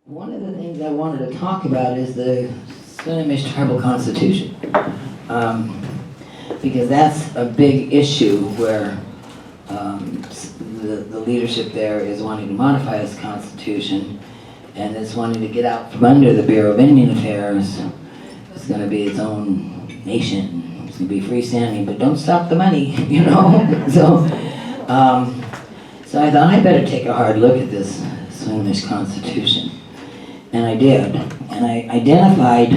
One of the things I wanted to talk about is the Swinomish Tribal Constitution, because that's a big issue where the leadership there is wanting to modify this constitution and is wanting to get out from under the Bureau of Indian Affairs. It's going to be its own nation. It's going to be freestanding, but don't stop the money, you know? So I thought I better take a hard look at this Swinomish Constitution. And I did. And I identified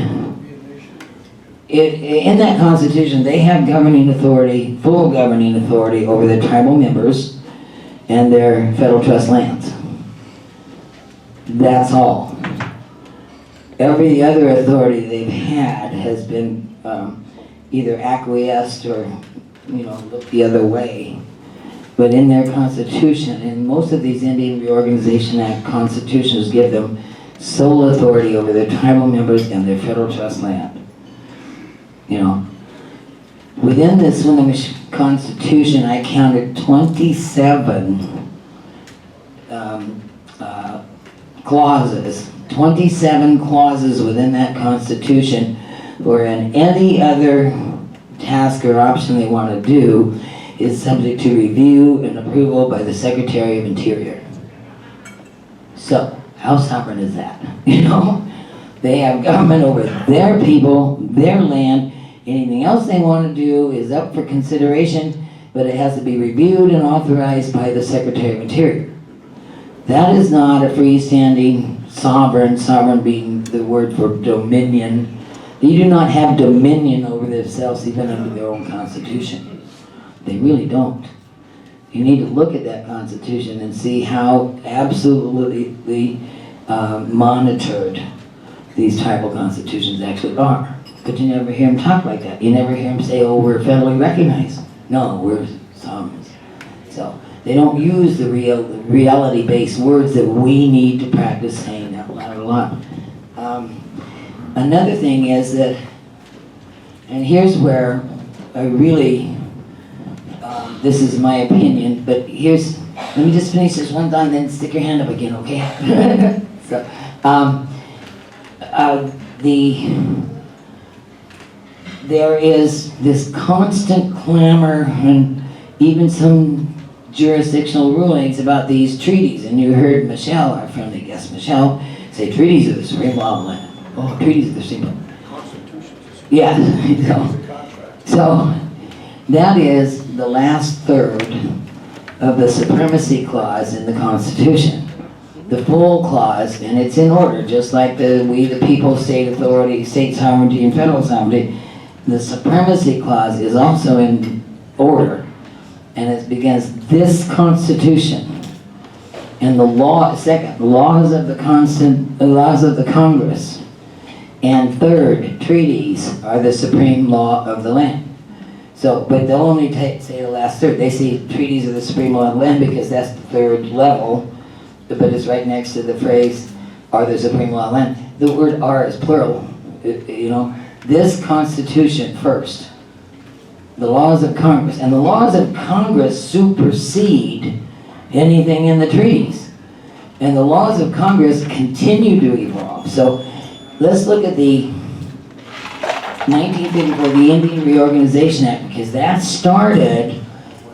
in that constitution they have governing authority, full governing authority over their tribal members and their federal trust lands. That's all. Every other authority they've had has been either acquiesced or, looked the other way. But in their constitution, and most of these Indian Reorganization Act constitutions give them sole authority over their tribal members and their federal trust land. Within the Swinomish Constitution, I counted 27 clauses. 27 clauses within that Constitution where in any other task or option they want to do is subject to review and approval by the Secretary of Interior. So, how sovereign is that? They have government over their people, their land. Anything else they want to do is up for consideration, but it has to be reviewed and authorized by the Secretary of Interior. That is not a freestanding sovereign being the word for dominion. They do not have dominion over themselves even under their own constitution. They really don't. You need to look at that constitution and see how absolutely monitored these tribal constitutions actually are. But you never hear them talk like that. You never hear them say, oh, we're federally recognized. No, we're sovereigns. So they don't use the reality-based words that we need to practice saying out loud a lot. Another thing is that, and here's where I really, this is my opinion, but let me just finish this one thought and then stick your hand up again, okay? So, there is this constant clamor and even some jurisdictional rulings about these treaties. And you heard Michelle, our friendly guest Michelle, say treaties are the supreme law of the land. Oh, treaties are the supreme law. Yeah, so that is the last third of the Supremacy Clause in the Constitution. The full clause, and it's in order, just like we the people, state authority, state sovereignty, and federal sovereignty. The Supremacy Clause is also in order, and it begins this Constitution and the law. Second, laws of the Congress, and third, treaties are the supreme law of the land. So, but they'll only say the last third. They say treaties are the supreme law of the land because that's the third level. But it's right next to the phrase, are the supreme law of the land. The word are is plural, This Constitution first, the laws of Congress, and the laws of Congress supersede anything in the treaties. And the laws of Congress continue to evolve. So let's look at the 1954, the Indian Reorganization Act, because that started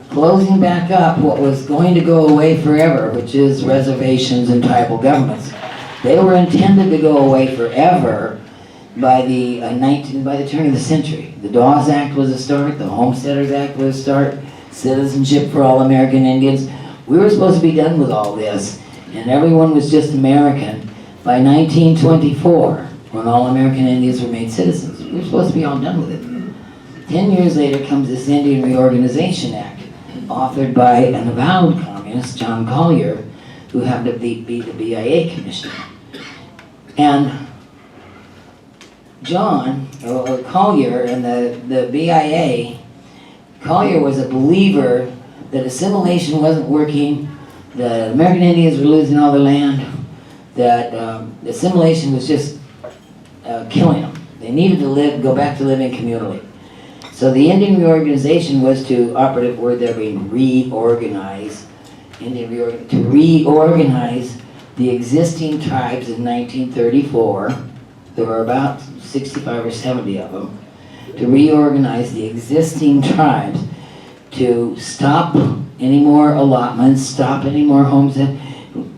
closing back up what was going to go away forever, which is reservations and tribal governments. They were intended to go away forever by the turn of the century. The Dawes Act was a start, the Homesteaders Act was a start, citizenship for all American Indians. We were supposed to be done with all this, and everyone was just American by 1924, when all American Indians were made citizens. We were supposed to be all done with it. 10 years later comes this Indian Reorganization Act, authored by an avowed communist, John Collier, who happened to be the BIA commissioner. And John, or Collier, and the BIA, Collier was a believer that assimilation wasn't working, that American Indians were losing all their land, that assimilation was just killing them. They needed to go back to living communally. So the Indian Reorganization was to, operative word there being reorganize, to reorganize the existing tribes in 1934, there were about 65 or 70 of them, to reorganize the existing tribes to stop any more allotments, stop any more homes, and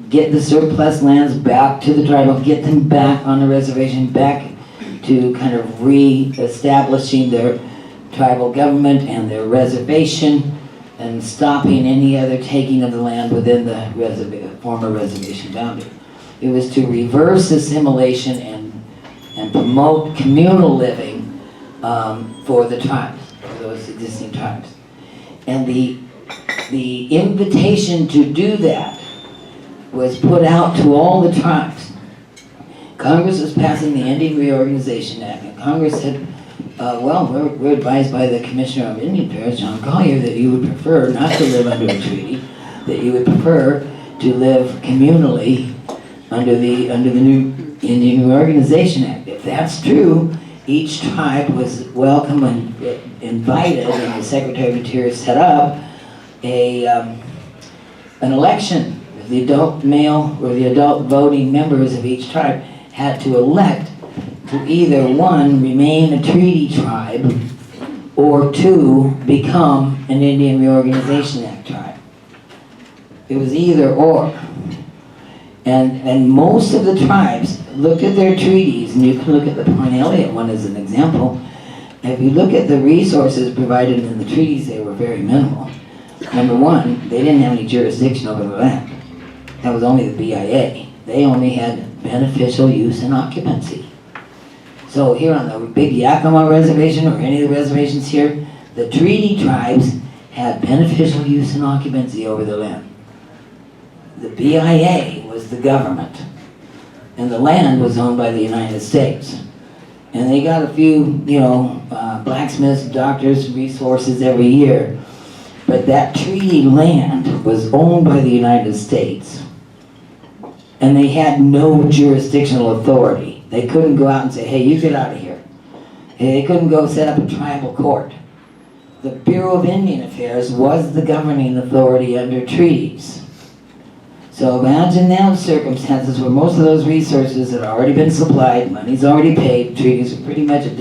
get the surplus lands back to the tribal, get them back on the reservation, back to kind of re-establishing their tribal government and their reservation, and stopping any other taking of the land within the former reservation boundary. It was to reverse assimilation and promote communal living for the tribes, for those existing tribes. And the invitation to do that was put out to all the tribes. Congress was passing the Indian Reorganization Act, and Congress said, well, we're advised by the Commissioner of Indian Affairs, John Collier, that you would prefer not to live under a treaty, that you would prefer to live communally under the new Indian Reorganization Act. If that's true, each tribe was welcome and invited, and the Secretary of Interior set up an election. The adult male or the adult voting members of each tribe had to elect to either, one, remain a treaty tribe, or two, become an Indian Reorganization Act tribe. It was either or. And most of the tribes looked at their treaties, and you can look at the Point Elliott one as an example. If you look at the resources provided in the treaties, they were very minimal. Number one, they didn't have any jurisdiction over the land. That was only the BIA. They only had beneficial use and occupancy. So here on the big Yakima reservation, or any of the reservations here, the treaty tribes had beneficial use and occupancy over the land. The BIA was the government, and the land was owned by the United States. And they got a few, blacksmiths, doctors, resources every year. But that treaty land was owned by the United States, and they had no jurisdictional authority. They couldn't go out and say, hey, you get out of here. They couldn't go set up a tribal court. The Bureau of Indian Affairs was the governing authority under treaties. So imagine now circumstances where most of those resources had already been supplied, money's already paid, treaties are pretty much a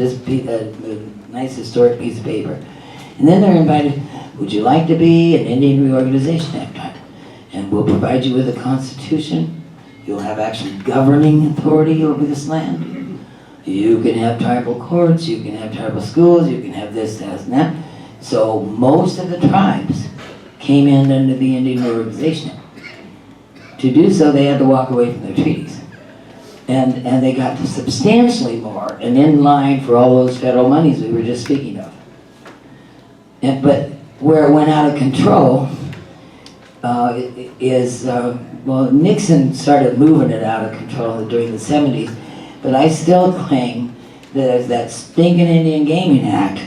nice historic piece of paper. And then they're invited, would you like to be an Indian Reorganization Act tribe? And we'll provide you with a constitution. You'll have actually governing authority over this land. You can have tribal courts, you can have tribal schools, you can have this, that, and that. So most of the tribes came in under the Indian Reorganization Act. To do so, they had to walk away from their treaties. And they got substantially more, and in line for all those federal monies we were just speaking of. But where it went out of control Nixon started moving it out of control during the 70s, but I still claim that as that stinking Indian Gaming Act,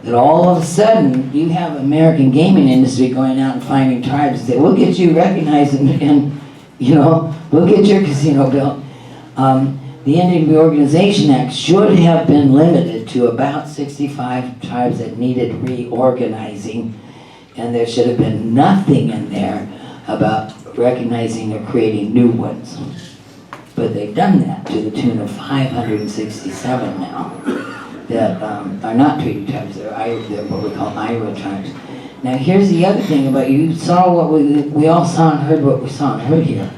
that all of a sudden you have American gaming industry going out and finding tribes and say, we'll get you recognized and we'll get your casino built. The Indian Reorganization Act should have been limited to about 65 tribes that needed reorganizing, and there should have been nothing in there about recognizing or creating new ones. But they've done that to the tune of 567 now that are not treaty tribes, they're what we call Iowa tribes. Now here's the other thing about you saw what we all saw and heard what we saw and heard here.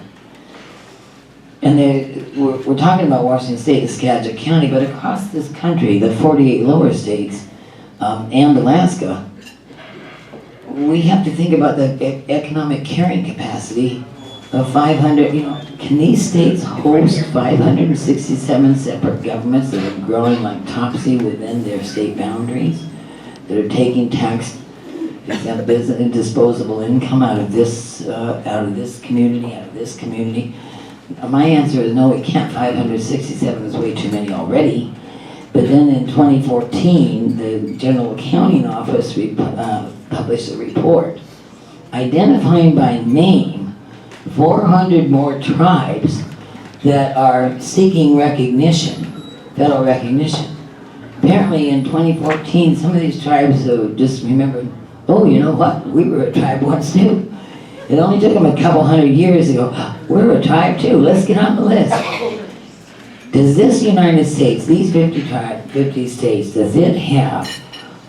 And we're talking about Washington State and Skagit County, but across this country, the 48 lower states and Alaska, we have to think about the economic carrying capacity of 500, can these states host 567 separate governments that are growing like topsy within their state boundaries, that are taking tax and disposable income out of this community, out of this community? My answer is no, we can't. 567 is way too many already. But then in 2014, the General Accounting Office published a report identifying by name 400 more tribes that are seeking recognition, federal recognition. Apparently in 2014, some of these tribes just remembered, oh, you know what, we were a tribe once too. It only took them a couple hundred years to go, we're a tribe too, let's get on the list. Does this United States, these 50 states, does it have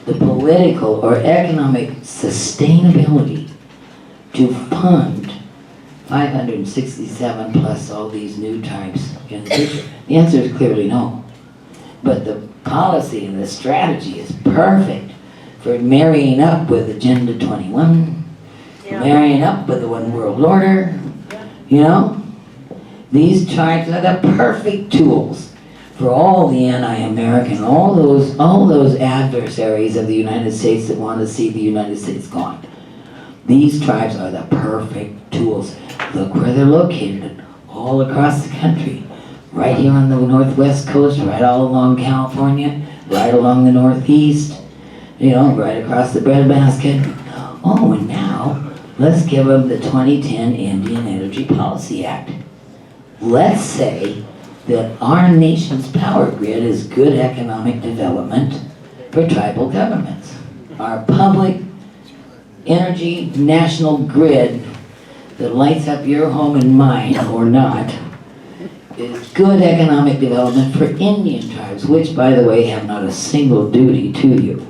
the political or economic sustainability to fund 567 plus all these new tribes in the future? The answer is clearly no. But the policy and the strategy is perfect for marrying up with Agenda 21, marrying up with the One World Order, you know? These tribes are the perfect tools for all the anti-American, all those adversaries of the United States that want to see the United States gone. These tribes are the perfect tools. Look where they're located, all across the country. Right here on the northwest coast, right all along California, right along the northeast, you know, right across the breadbasket. Oh, and now, let's give them the 2010 Indian Energy Policy Act. Let's say that our nation's power grid is good economic development for tribal governments. Our public energy national grid that lights up your home and mine, or not, is good economic development for Indian tribes, which, by the way, have not a single duty to you.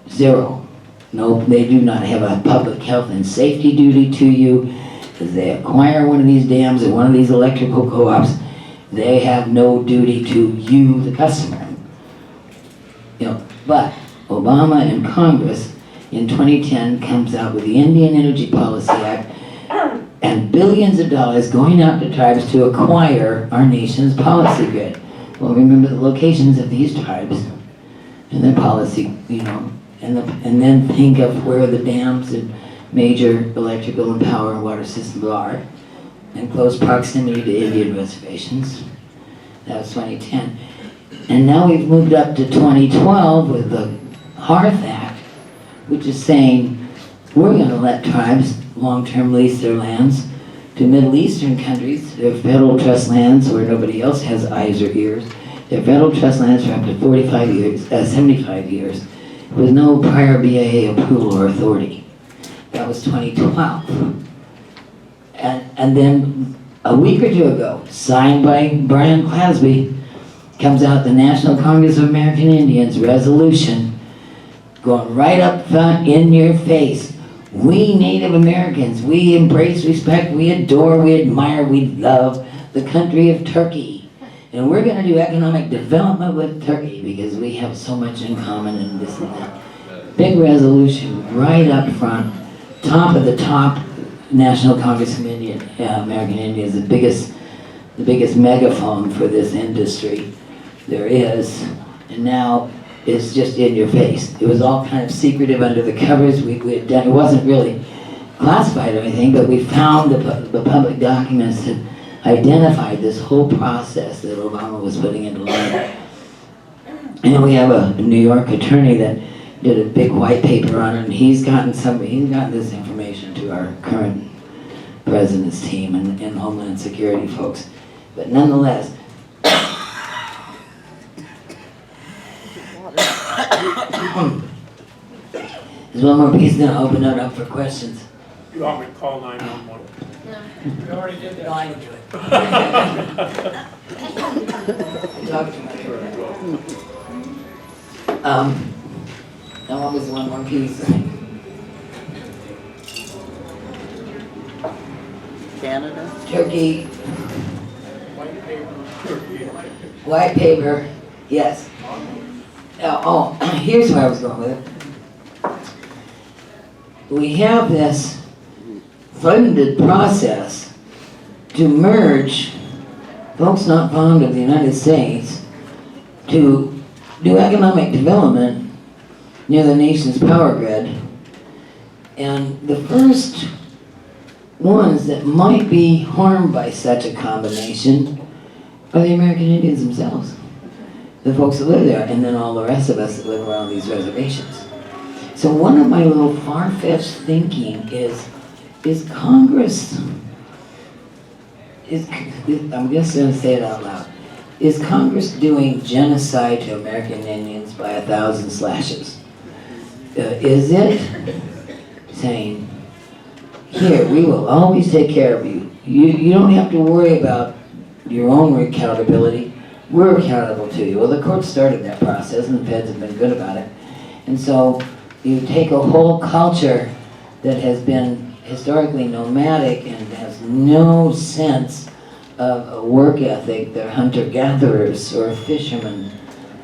Zero. No, they do not have a public health and safety duty to you. If they acquire one of these dams or one of these electrical co-ops, they have no duty to you, the customer. You know, but Obama and Congress in 2010 comes out with the Indian Energy Policy Act and billions of dollars going out to tribes to acquire our nation's policy grid. Well, remember the locations of these tribes and their policy, you know, and then think of where the dams and major electrical and power and water systems are in close proximity to Indian reservations. That was 2010. And now we've moved up to 2012 with the Hearth Act, which is saying we're going to let tribes long-term lease their lands to Middle Eastern countries, their federal trust lands where nobody else has eyes or ears, their federal trust lands for up to 75 years, with no prior BIA approval or authority. That was 2012. And then a week or two ago, signed by Brian Clasby, comes out the National Congress of American Indians resolution, going right up front in your face. We Native Americans, we embrace, respect, we adore, we admire, we love the country of Turkey. And we're going to do economic development with Turkey because we have so much in common and this and that. Big resolution right up front, top of the top. National Congress of American Indians, the biggest megaphone for this industry there is, and now it's just in your face. It was all kind of secretive under the covers. It wasn't really classified or anything, but we found the public documents that identified this whole process that Obama was putting into law. And we have a New York attorney that did a big white paper on it, and he's gotten this information to our current president's team and Homeland Security folks. But nonetheless, there's one more piece, then I'll open it up for questions. You want me to call 911? No. We already did that. No, I can do it. I talked to my now what was one more piece? Canada? Turkey, White paper. Turkey. white paper, yes. Here's where I was going with it. We have this funded process to merge folks not fond of the United States to do economic development near the nation's power grid. And the first ones that might be harmed by such a combination are the American Indians themselves, the folks that live there, and then all the rest of us that live around these reservations. So one of my little far-fetched thinking is Congress, I'm just going to say it out loud, is Congress doing genocide to American Indians by 1,000 slashes? Is it saying, here, we will always take care of you. You don't have to worry about your own accountability. We're accountable to you. Well, the court started that process, and the feds have been good about it. And so you take a whole culture that has been historically nomadic and has no sense of a work ethic. They're hunter-gatherers or fishermen.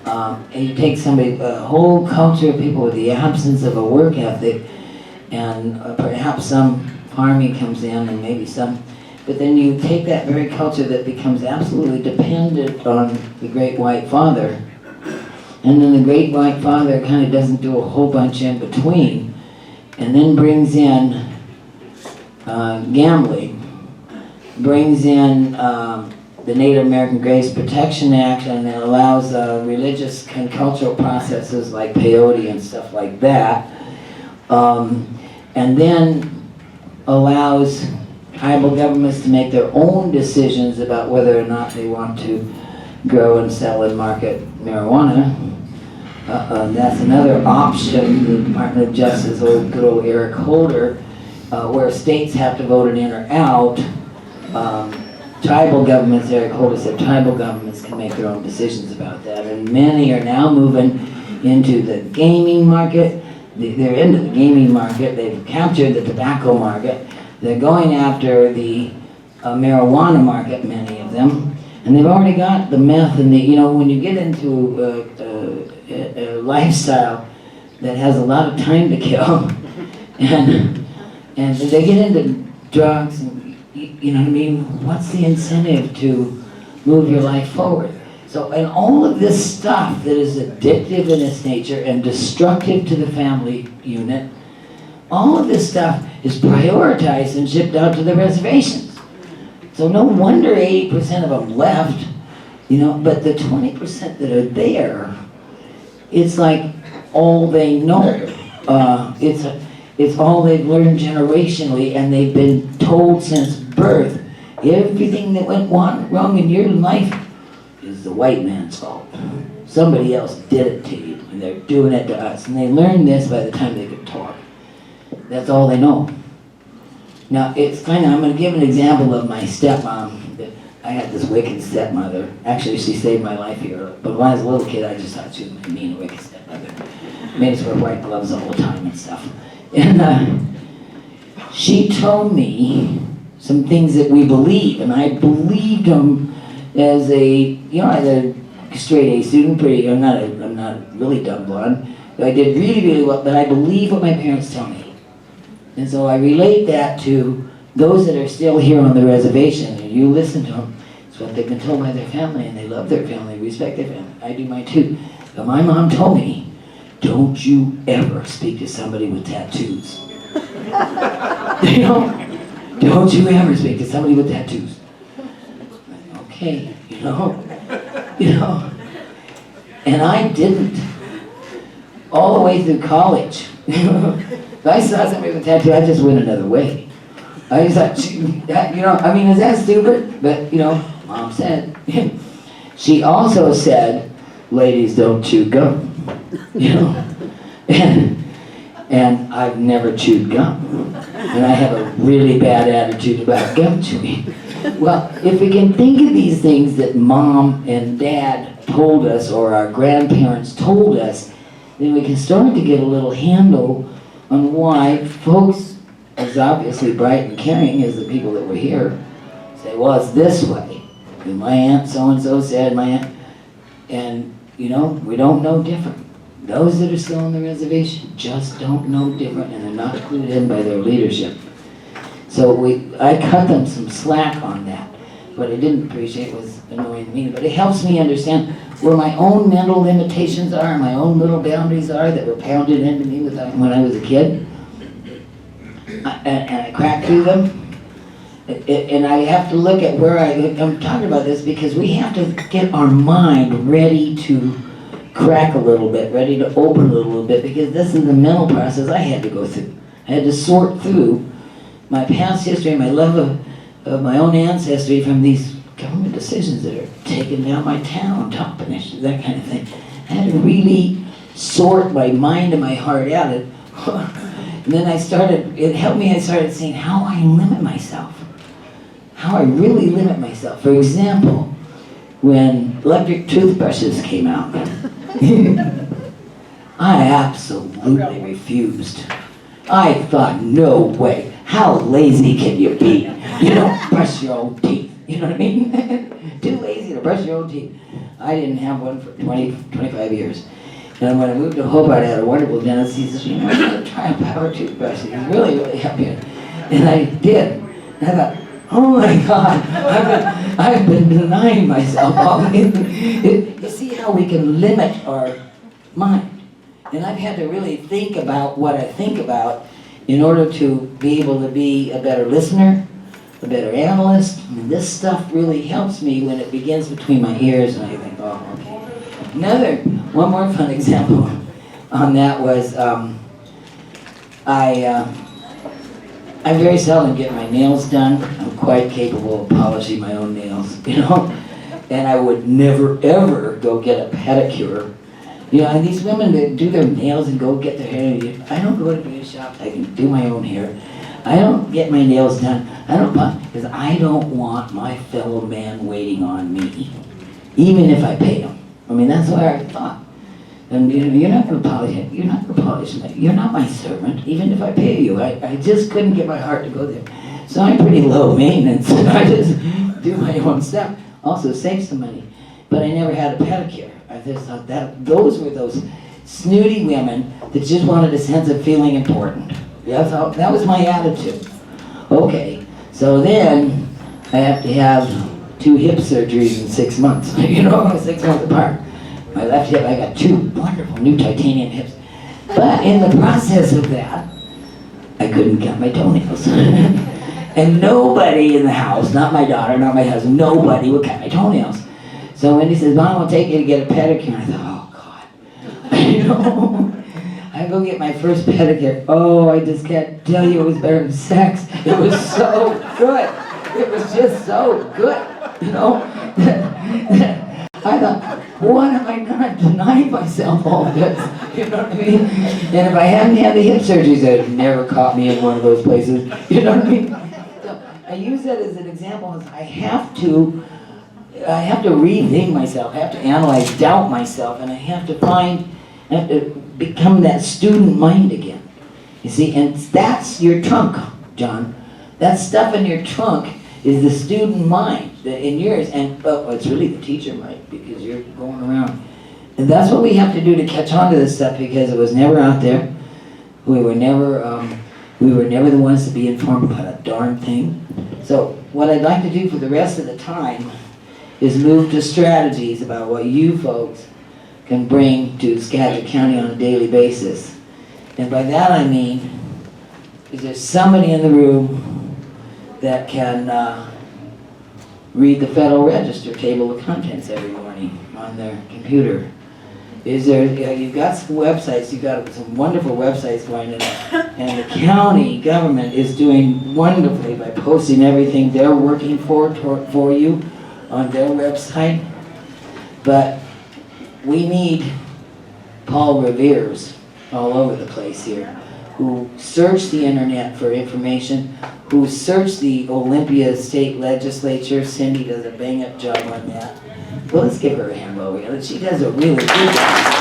And you take a whole culture of people with the absence of a work ethic, and perhaps some farming comes in and maybe some, but then you take that very culture that becomes absolutely dependent on the Great White Father, and then the Great White Father kind of doesn't do a whole bunch in between, and then brings in gambling, brings in the Native American Graves Protection Act, and it allows religious and cultural processes like peyote and stuff like that, and then allows tribal governments to make their own decisions about whether or not they want to grow and sell and market marijuana. That's another option. The Department of Justice, good old Eric Holder, where states have to vote it in or out. Tribal governments, Eric Holder said, tribal governments can make their own decisions about that. And many are now moving into the gaming market. They're into the gaming market. They've captured the tobacco market. They're going after the marijuana market, many of them. And they've already got the meth and the, when you get into a lifestyle that has a lot of time to kill, and they get into drugs, and, you know what I mean? What's the incentive to move your life forward? So, and all of this stuff that is addictive in its nature and destructive to the family unit, all of this stuff is prioritized and shipped out to the reservations. So no wonder 80% of them left, but the 20% that are there, it's like all they know. It's all they've learned generationally, and they've been told since birth, everything that went wrong in your life is the white man's fault. Somebody else did it to you, and they're doing it to us. And they learned this by the time they could talk. That's all they know. Now, it's I'm going to give an example of my stepmom. I had this wicked stepmother. Actually, she saved my life here. But when I was a little kid, I just thought she was a mean, wicked stepmother. Made us wear white gloves all the time and stuff. And she told me some things that we believe, and I believed them as a, I was a straight A student, I'm not really dumb blonde. I did really, really well, but I believe what my parents tell me. And so I relate that to those that are still here on the reservation, and you listen to them. It's what they've been told by their family, and they love their family, respect their family. I do mine too. But my mom told me, don't you ever speak to somebody with tattoos. Don't you ever speak to somebody with tattoos. Okay, and I didn't. All the way through college. If I saw somebody with a tattoo, I just went another way. I just thought, is that stupid? But, Mom said. She also said, ladies don't chew gum. And I've never chewed gum. And I have a really bad attitude about gum chewing. Well, if we can think of these things that Mom and Dad told us, or our grandparents told us, then we can start to get a little handle on why folks, as obviously bright and caring as the people that were here, say, well, it's this way. And my aunt so-and-so said, my aunt, and we don't know different. Those that are still on the reservation just don't know different, and they're not clued in by their leadership. So I cut them some slack on that. What I didn't appreciate was annoying me, but it helps me understand where my own mental limitations are, and my own little boundaries are that were pounded into me when I was a kid. And I cracked through them. And I have to look at where I'm talking about this, because we have to get our mind ready to crack a little bit, ready to open a little bit, because this is the mental process I had to go through. I had to sort through my past history, my love of my own ancestry from these government decisions that are taking down my town, top initiatives, that kind of thing. I had to really sort my mind and my heart out. And then it helped me, I started seeing how I limit myself. How I really limit myself. For example, when electric toothbrushes came out, I absolutely refused. I thought, no way, how lazy can you be? You don't brush your own teeth, you know what I mean? Too lazy to brush your own teeth. I didn't have one for 20, 25 years. And when I moved to Hobart, I had a wonderful dentist. He says, you know, you gotta try a power toothbrush. It can really, really help you. And I did. And I thought, oh my God, I've been denying myself all You see how we can limit our mind. And I've had to really think about what I think about in order to be able to be a better listener, a better analyst. I mean, this stuff really helps me when it begins between my ears and I think, oh, okay. One more fun example on that was I very seldom get my nails done. I'm quite capable of polishing my own nails, you know? And I would never, ever go get a pedicure. You know, and these women that do their nails and go get their hair, I don't go to beauty shops, I can do my own hair. I don't get my nails done, because I don't want my fellow man waiting on me, even if I pay them. I mean, that's what I thought. And you know, you're not going to polish it. You're not going to polish it. You're not my servant, even if I pay you. I just couldn't get my heart to go there. So I'm pretty low maintenance, and I just do my own stuff. Also save some money. But I never had a pedicure. I just thought that those were those snooty women that just wanted a sense of feeling important. That was my attitude. Okay, so then I have to have 2 hip surgeries in 6 months. You know, 6 months apart. My left hip, I got 2 wonderful new titanium hips. But in the process of that, I couldn't cut my toenails. And nobody in the house, not my daughter, not my husband, nobody would cut my toenails. So Wendy says, Mom, I'll take you to get a pedicure. I thought, oh God. You know, I go get my first pedicure. Oh, I just can't tell you, it was better than sex. It was so good. It was just so good, you know. I thought, what have I done? I've denied myself all this, you know what I mean? And if I hadn't had the hip surgeries, they'd have never caught me in one of those places, you know what I mean? So I use that as an example. I have to rethink myself, I have to analyze, doubt myself, and I have to become that student mind again. You see, and that's your trunk, John. That stuff in your trunk is the student mind in yours, and it's really the teacher mind because you're going around. And that's what we have to do to catch on to this stuff because it was never out there. We were never the ones to be informed about a darn thing. So what I'd like to do for the rest of the time is move to strategies about what you folks can bring to Skagit County on a daily basis. And by that I mean, is there somebody in the room that can read the Federal Register table of contents every morning on their computer? Is there, you've got some websites, you've got some wonderful websites going in, and the county government is doing wonderfully by posting everything they're working for you on their website. But we need Paul Revere's all over the place here, who search the internet for information, who search the Olympia State Legislature. Cindy does a bang-up job on that. Well, let's give her a hand while we're. She does a really good job.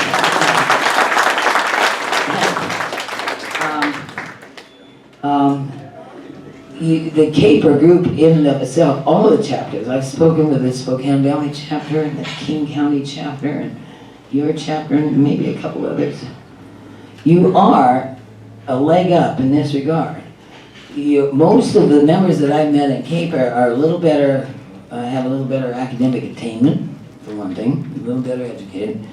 The CAPR group in and of itself, all of the chapters, I've spoken with the Spokane Valley chapter and the King County chapter and your chapter and maybe a couple others. You are a leg up in this regard. Most of the members that I've met at CAPR are a little better, have a little better academic attainment, for one thing, a little better educated,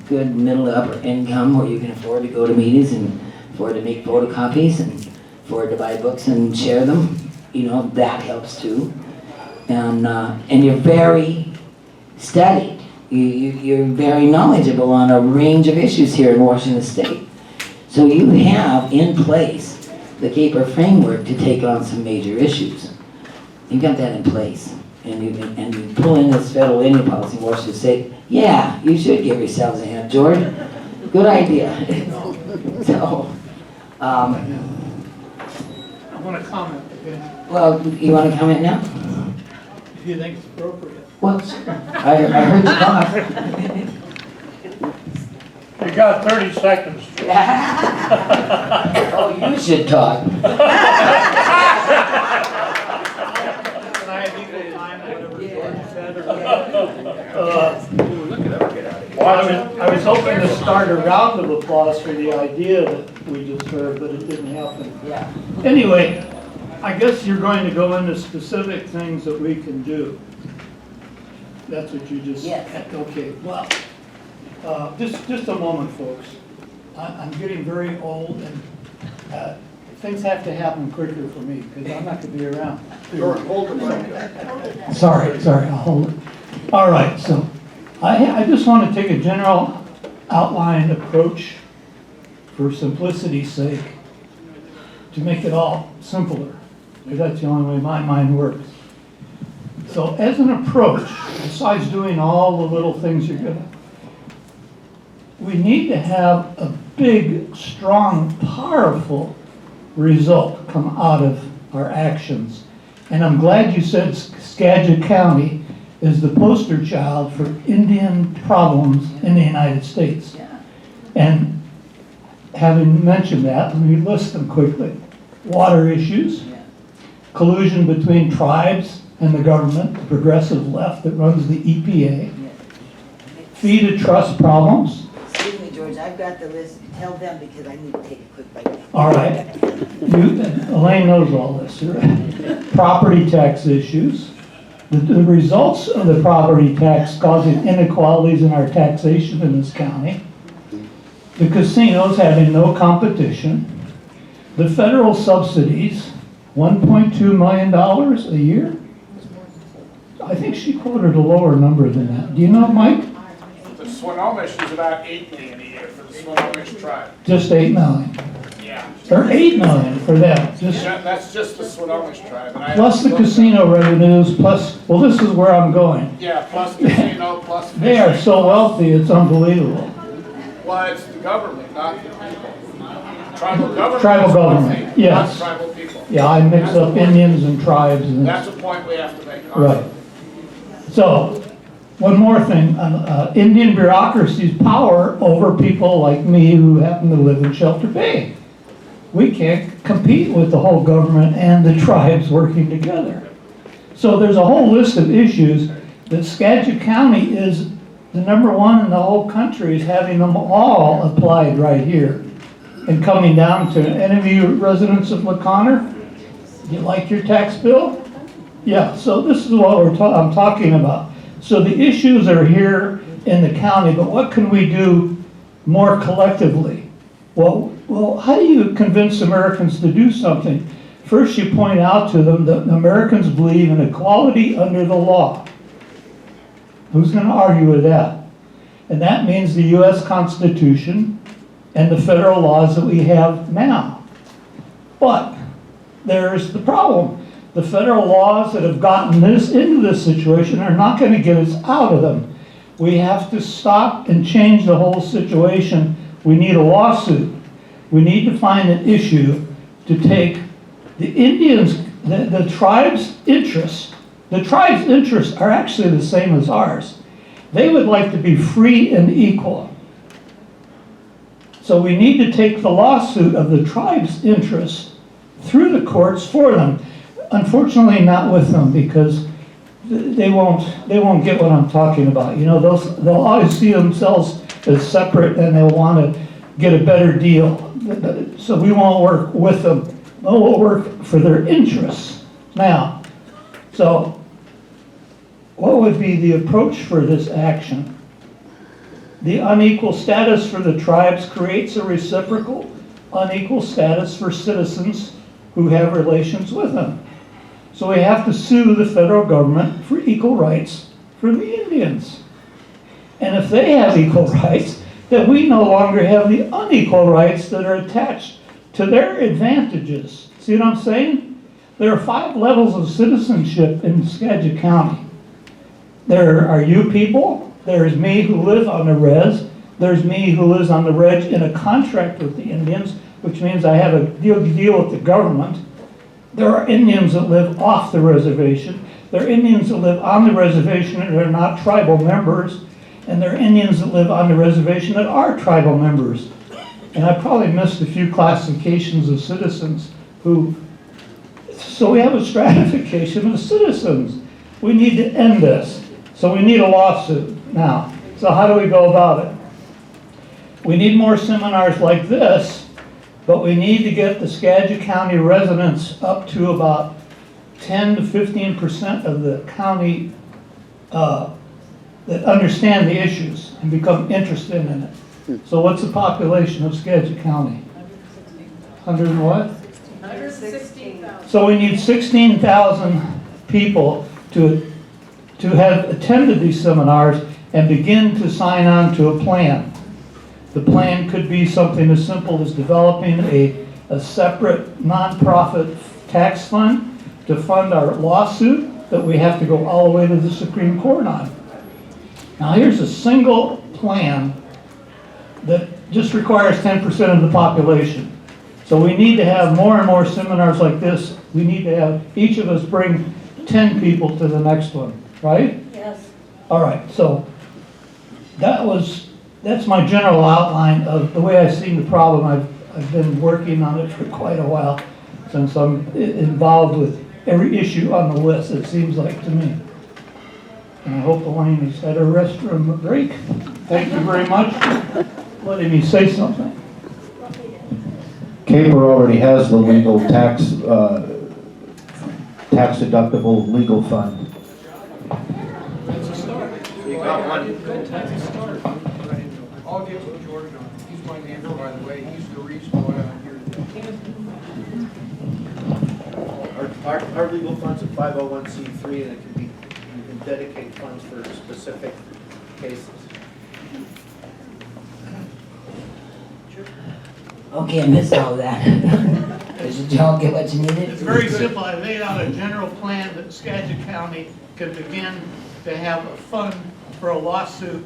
good middle to upper income where you can afford to go to meetings and afford to make photocopies and afford to buy books and share them. You know, that helps too. And you're very studied. You're very knowledgeable on a range of issues here in Washington State. So you have in place the CAPR framework to take on some major issues. You've got that in place. And you pull in this federal Indian policy in Washington State. Yeah, you should give yourselves a hand, George. Good idea. So, Um, I want to comment, okay? well, you want to comment now? If you think it's appropriate. Well, I heard you talk. You got 30 seconds. Oh, you should talk. Can I have equal time, whatever George said? I was hoping to start a round of applause for the idea that we just heard, but it didn't happen. Yeah. Anyway, I guess you're going to go into specific things that we can do. That's what you just Yes. said. Okay, well, just a moment, folks. I'm getting very old and things have to happen quicker for me because I'm not going to be around. Hold the mic. Sorry, I'll hold it. All right, so I just want to take a general outline approach for simplicity's sake to make it all simpler, because that's the only way my mind works. So as an approach, besides doing all the little things you're gonna, we need to have a big, strong, powerful result come out of our actions. And I'm glad you said Skagit County is the poster child for Indian problems in the United States. Yeah. And having mentioned that, let me list them quickly. Water issues, Yeah. collusion between tribes and the government, the progressive left that runs the EPA, fee to trust problems. Excuse me, George, I've got the list. Tell them because I need to take a quick bite. All right. Elaine knows all this, right? Property tax issues. The results of the property tax causing inequalities in our taxation in this county. The casinos having no competition. The federal subsidies, $1.2 million a year. I think she quoted a lower number than that. Do you know, Mike? The Swinomish is about 8 million a year for the Swinomish tribe. Just 8 million. Yeah. Or 8 million for them. Just That's just the Swinomish tribe. And I plus the looked at- casino revenues, plus, well, this is where I'm going. Yeah, plus casino, plus. They are fishing, so plus- wealthy, it's unbelievable. Well, it's the government, not the people. Tribal government. Tribal is one government, thing, yes. Not tribal people. Yeah, I mix up Indians and tribes and, That's a point we have to make. right. So, one more thing, Indian bureaucracy's power over people like me who happen to live in Shelter Bay. We can't compete with the whole government and the tribes working together. So there's a whole list of issues that Skagit County is the #1 in the whole country is having them all applied right here. And coming down to, any of you residents of McConnor, you like your tax bill? Yeah, so this is what I'm talking about. So the issues are here in the county, but what can we do more collectively? Well, how do you convince Americans to do something? First, you point out to them that Americans believe in equality under the law. Who's going to argue with that? And that means the U.S. Constitution and the federal laws that we have now. But there's the problem. The federal laws that have gotten us into this situation are not going to get us out of them. We have to stop and change the whole situation. We need a lawsuit. We need to find an issue to take the Indians, the tribe's interests. The tribe's interests are actually the same as ours. They would like to be free and equal. So we need to take the lawsuit of the tribe's interests through the courts for them. Unfortunately, not with them, because they won't get what I'm talking about. You know, they'll always see themselves as separate, and they'll want to get a better deal. So we won't work with them. We'll work for their interests. Now, so what would be the approach for this action? The unequal status for the tribes creates a reciprocal unequal status for citizens who have relations with them. So we have to sue the federal government for equal rights for the Indians. And if they have equal rights, then we no longer have the unequal rights that are attached to their advantages. See what I'm saying? There are 5 levels of citizenship in Skagit County. There are you people, there's me who live on the res, there's me who lives on the reg in a contract with the Indians, which means I have a deal with the government. There are Indians that live off the reservation. There are Indians that live on the reservation and are not tribal members. And there are Indians that live on the reservation that are tribal members. And I probably missed a few classifications of citizens who, so we have a stratification of citizens. We need to end this. So we need a lawsuit now. So how do we go about it? We need more seminars like this, but we need to get the Skagit County residents up to about 10 to 15% of the county that understand the issues and become interested in it. So what's the population of Skagit County? 100 and what? 116,000. So we need 16,000 people to have attended these seminars and begin to sign on to a plan. The plan could be something as simple as developing a separate nonprofit tax fund to fund our lawsuit that we have to go all the way to the Supreme Court on. Now here's a single plan that just requires 10% of the population. So we need to have more and more seminars like this. We need to have each of us bring 10 people to the next one, right? Yes. All right, so that's my general outline of the way I see the problem. I've been working on it for quite a while, since I'm involved with every issue on the list, it seems like to me. And I hope Elaine has had her restroom break. Thank you very much for letting me say something. CAPR already has the legal tax deductible legal fund. You got one. I'll get with George on it. He's my neighbor, by the way. He's the reason why I'm here today. Our legal fund's a 501c3, and you can dedicate funds for specific cases. Okay, I missed all that. Did y'all get what you needed? It's very simple. I laid out a general plan that Skagit County can begin to have a fund for a lawsuit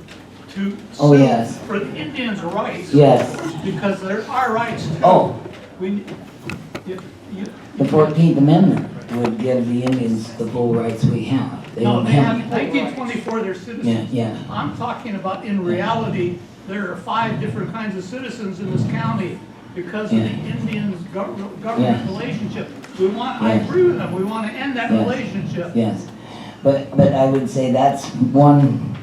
to Oh, sue yes. for the Indians' rights. Yes. Because there are rights too. Oh. We, The 14th Amendment would give the Indians the full rights we have. They no, don't they have have. 1924, they're citizens. Yeah, yeah. I'm talking about in reality, there are 5 different kinds of citizens in this county because of the Indians' government Yeah. relationship. I agree with them, we want to end that relationship. Yes, but I would say that's one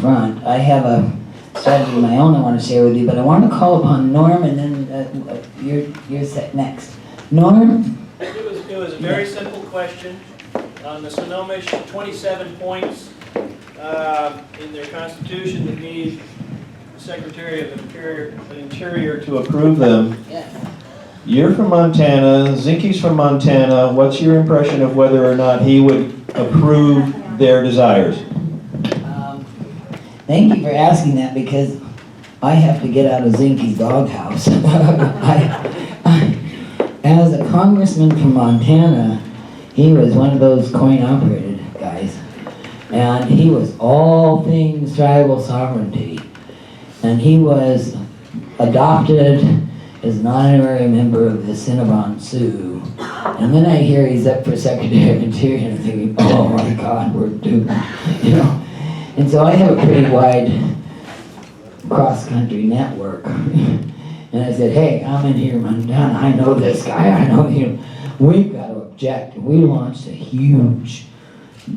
front. I have a strategy of my own I want to share with you, but I want to call upon Norm, and then you're set next. Norm? It was a very simple question. On the Snohomish, 27 points in their constitution that need the Secretary of the Interior to approve them. Yes. You're from Montana, Zinke's from Montana. What's your impression of whether or not he would approve their desires? Thank you for asking that, because I have to get out of Zinke's doghouse. As a congressman from Montana, he was one of those coin-operated guys, and he was all things tribal sovereignty, and he was adopted as an honorary member of the Cinnabon Sioux. And then I hear he's up for Secretary of Interior, and I'm thinking, oh my God, we're doomed, you know. And so I have a pretty wide cross-country network. And I said, hey, I'm in here in Montana, I know this guy, I know him. We've got to object. We launched a huge,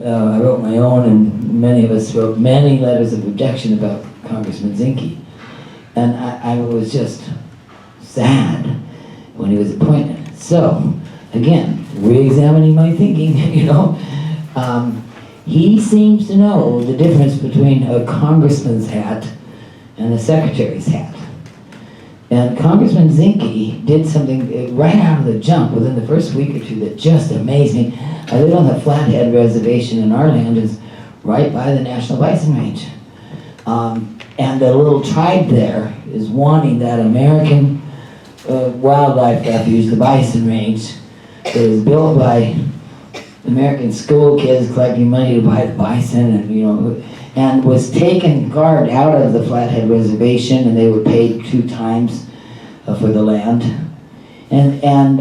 I wrote my own, and many of us wrote many letters of objection about Congressman Zinke. And I was just sad when he was appointed. So, again, re-examining my thinking, you know. He seems to know the difference between a congressman's hat and a secretary's hat. And Congressman Zinke did something right out of the jump within the first week or two that just amazed me. I live on the Flathead Reservation, and our land is right by the National Bison Range. And the little tribe there is wanting that American wildlife refuge, the Bison Range, that was built by American school kids collecting money to buy the bison, and you know, and was taken guard out of the Flathead Reservation, and they were paid 2 times for the land. And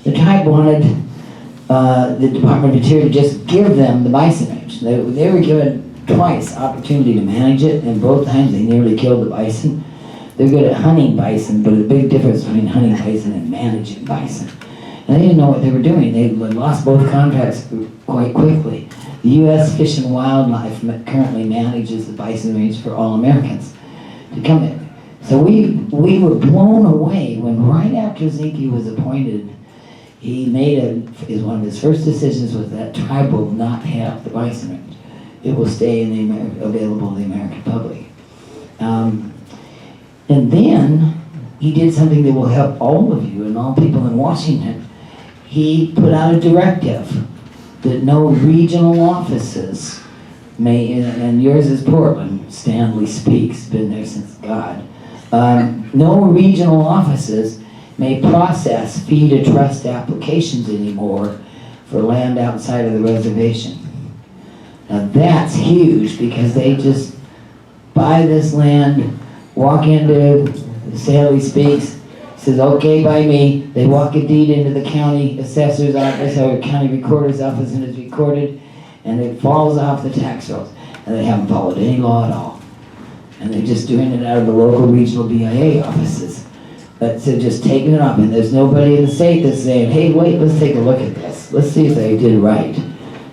the tribe wanted the Department of Interior to just give them the bison range. They were given twice opportunity to manage it, and both times they nearly killed the bison. They're good at hunting bison, but there's a big difference between hunting bison and managing bison. And they didn't know what they were doing. They lost both contracts quite quickly. The U.S. Fish and Wildlife currently manages the bison range for all Americans to come in. So we were blown away when right after Zinke was appointed, he made one of his first decisions was that tribe will not have the bison range. It will stay available to the American public. And then he did something that will help all of you and all people in Washington. He put out a directive that no regional offices may, and yours is Portland, Stanley Speaks, been there since God. No regional offices may process fee to trust applications anymore for land outside of the reservation. Now that's huge because they just buy this land, walk into Stanley Speaks, says, okay, by me. They walk a deed into the county assessor's office or county recorder's office and it's recorded, and it falls off the tax rolls. And they haven't followed any law at all. And they're just doing it out of the local regional BIA offices. But so just taking it off, and there's nobody in the state that's saying, hey, wait, let's take a look at this. Let's see if they did right.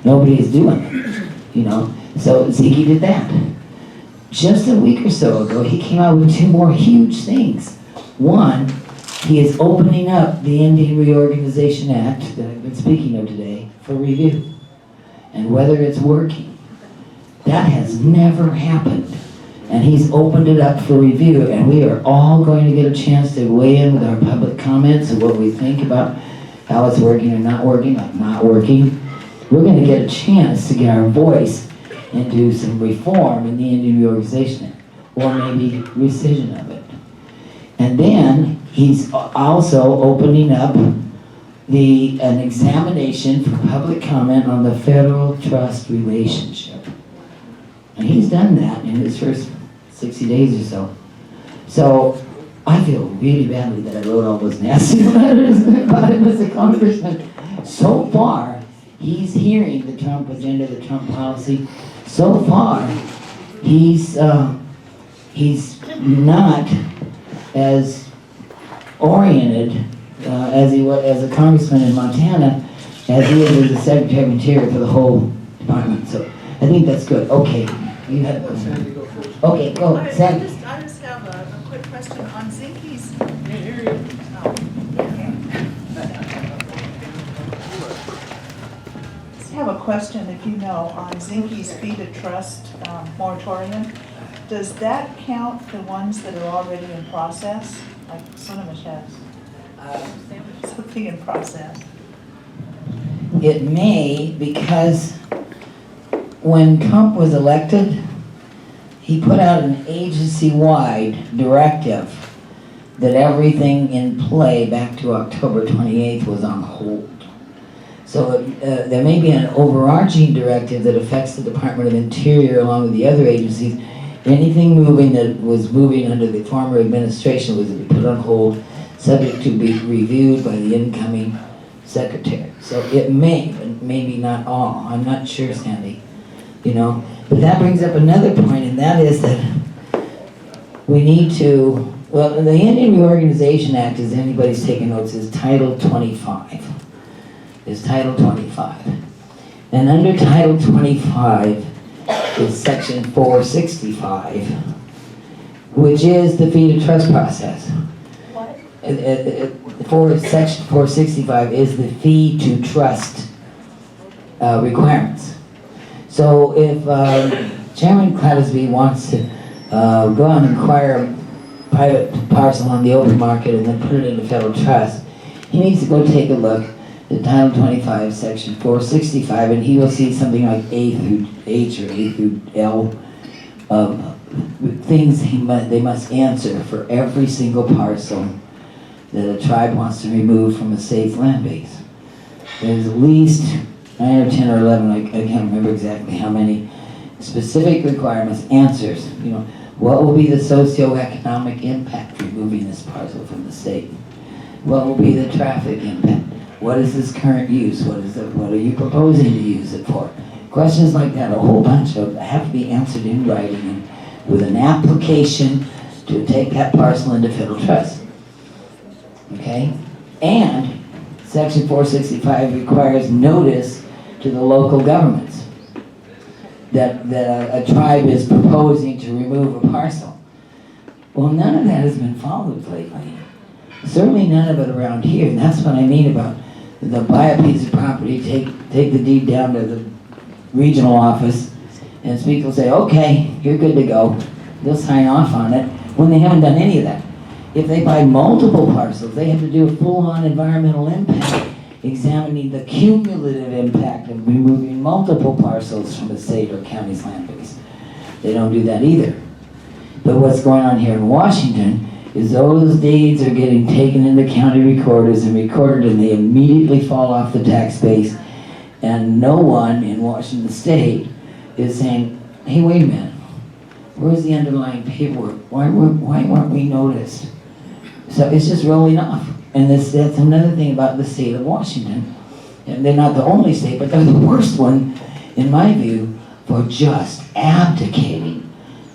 Nobody's doing it, you know. So Ziggy did that. Just a week or so ago, he came out with two more huge things. One, he is opening up the Indian Reorganization Act that I've been speaking of today for review and whether it's working. That has never happened. And he's opened it up for review, and we are all going to get a chance to weigh in with our public comments and what we think about how it's working or not working, like not working. We're going to get a chance to get our voice into some reform in the Indian Reorganization Act, or maybe rescission of it. And then he's also opening up an examination for public comment on the federal trust relationship. And he's done that in his first 60 days or so. So I feel really badly that I wrote all those nasty letters about him as a congressman. So far, he's hearing the Trump agenda, the Trump policy. So far, he's not as oriented as he was as a congressman in Montana as he is as the Secretary of Interior for the whole department. So I think that's good. Okay, you had a question. Okay, go, Sandy. I just have a quick question on Zinke's. I have a question, if you know, on Zinke's fee to trust moratorium. Does that count the ones that are already in process, like Sonamish has? Something in process. It may, because when Trump was elected, he put out an agency-wide directive that everything in play back to October 28th was on hold. So there may be an overarching directive that affects the Department of Interior along with the other agencies. Anything moving that was moving under the former administration was put on hold, subject to be reviewed by the incoming secretary. So it may, but maybe not all. I'm not sure, Sandy. You know, but that brings up another point, and that is that we need to, well, the Indian Reorganization Act, as anybody's taking notes, is Title 25. Is Title 25. And under Title 25 is Section 465, which is the fee to trust process. What? Section 465 is the fee to trust requirements. So if Chairman Clattersby wants to go out and acquire a private parcel on the open market and then put it into federal trust, he needs to go take a look at Title 25, Section 465, and he will see something like A through H or A through L of things they must answer for every single parcel that a tribe wants to remove from a state's land base. There's at least 9 or 10 or 11, I can't remember exactly how many specific requirements, answers. You know, what will be the socioeconomic impact removing this parcel from the state? What will be the traffic impact? What is this current use? What are you proposing to use it for? Questions like that, a whole bunch of, have to be answered in writing and with an application to take that parcel into federal trust. Okay? And Section 465 requires notice to the local governments that a tribe is proposing to remove a parcel. Well, none of that has been followed lately. Certainly none of it around here, and that's what I mean about the buy a piece of property, take the deed down to the regional office, and people say, okay, you're good to go. They'll sign off on it when they haven't done any of that. If they buy multiple parcels, they have to do a full-on environmental impact, examining the cumulative impact of removing multiple parcels from a state or county's land base. They don't do that either. But what's going on here in Washington is those deeds are getting taken into county recorders and recorded, and they immediately fall off the tax base, and no one in Washington state is saying, hey, wait a minute, where's the underlying paperwork? Why weren't we noticed? So it's just rolling off. And that's another thing about the state of Washington. And they're not the only state, but they're the worst one, in my view, for just abdicating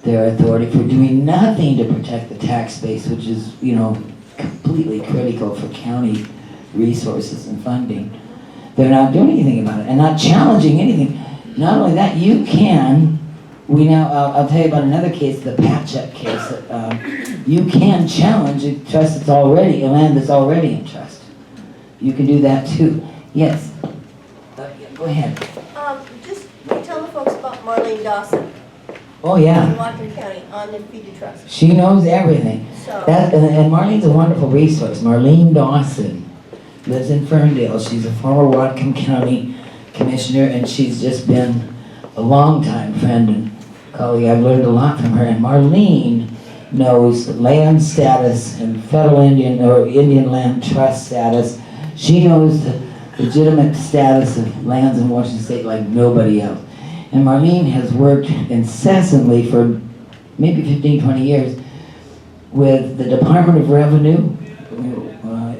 their authority, for doing nothing to protect the tax base, which is, you know, completely critical for county resources and funding. They're not doing anything about it and not challenging anything. Not only that, you can, I'll tell you about another case, the Patchett case. You can challenge a trust that's already, a land that's already in trust. You can do that too. Yes. Go ahead. Just tell the folks about Marlene Dawson Oh, yeah. in Whatcom County on the Feed the Trust. She knows everything. So, And Marlene's a wonderful resource. Marlene Dawson lives in Ferndale. She's a former Whatcom County commissioner, and she's just been a longtime friend and colleague. I've learned a lot from her. And Marlene knows land status and federal Indian or Indian land trust status. She knows the legitimate status of lands in Washington State like nobody else. And Marlene has worked incessantly for maybe 15, 20 years with the Department of Revenue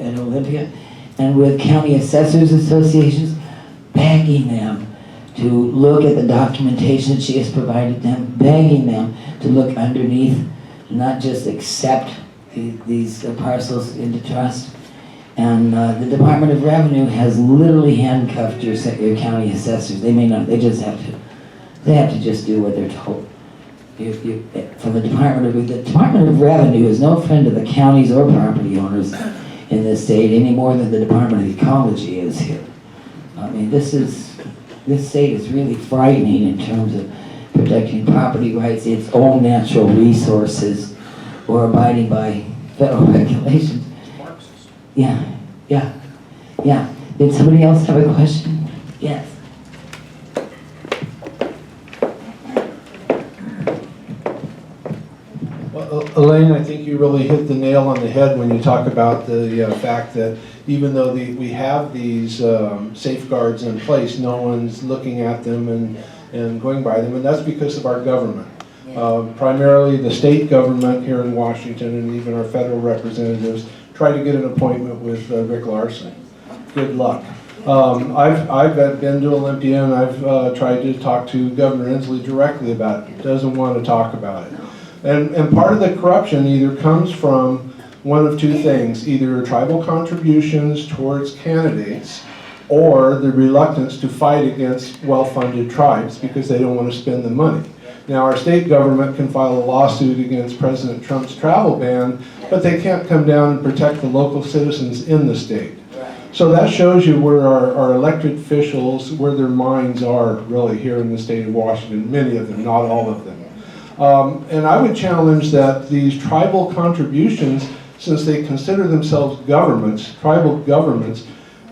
at Olympia and with county assessors associations, begging them to look at the documentation that she has provided them, begging them to look underneath, not just accept these parcels into trust. And the Department of Revenue has literally handcuffed your county assessors. They may not, they have to just do what they're told. From the Department of Revenue is no friend of the counties or property owners in this state any more than the Department of Ecology is here. I mean, this state is really frightening in terms of protecting property rights, its own natural resources, or abiding by federal regulations. Yeah. Did somebody else have a question? Yes. Well, Elaine, I think you really hit the nail on the head when you talk about the fact that even though we have these safeguards in place, no one's looking at them and going by them, and that's because of our government. Primarily the state government here in Washington and even our federal representatives try to get an appointment with Rick Larson. Good luck. I've been to Olympia and I've tried to talk to Governor Inslee directly about it. Doesn't want to talk about it. And part of the corruption either comes from one of two things, either tribal contributions towards candidates or the reluctance to fight against well-funded tribes because they don't want to spend the money. Now, our state government can file a lawsuit against President Trump's travel ban, but they can't come down and protect the local citizens in the state. So that shows you where our elected officials, where their minds are really here in the state of Washington, many of them, not all of them. And I would challenge that these tribal contributions, since they consider themselves governments, tribal governments,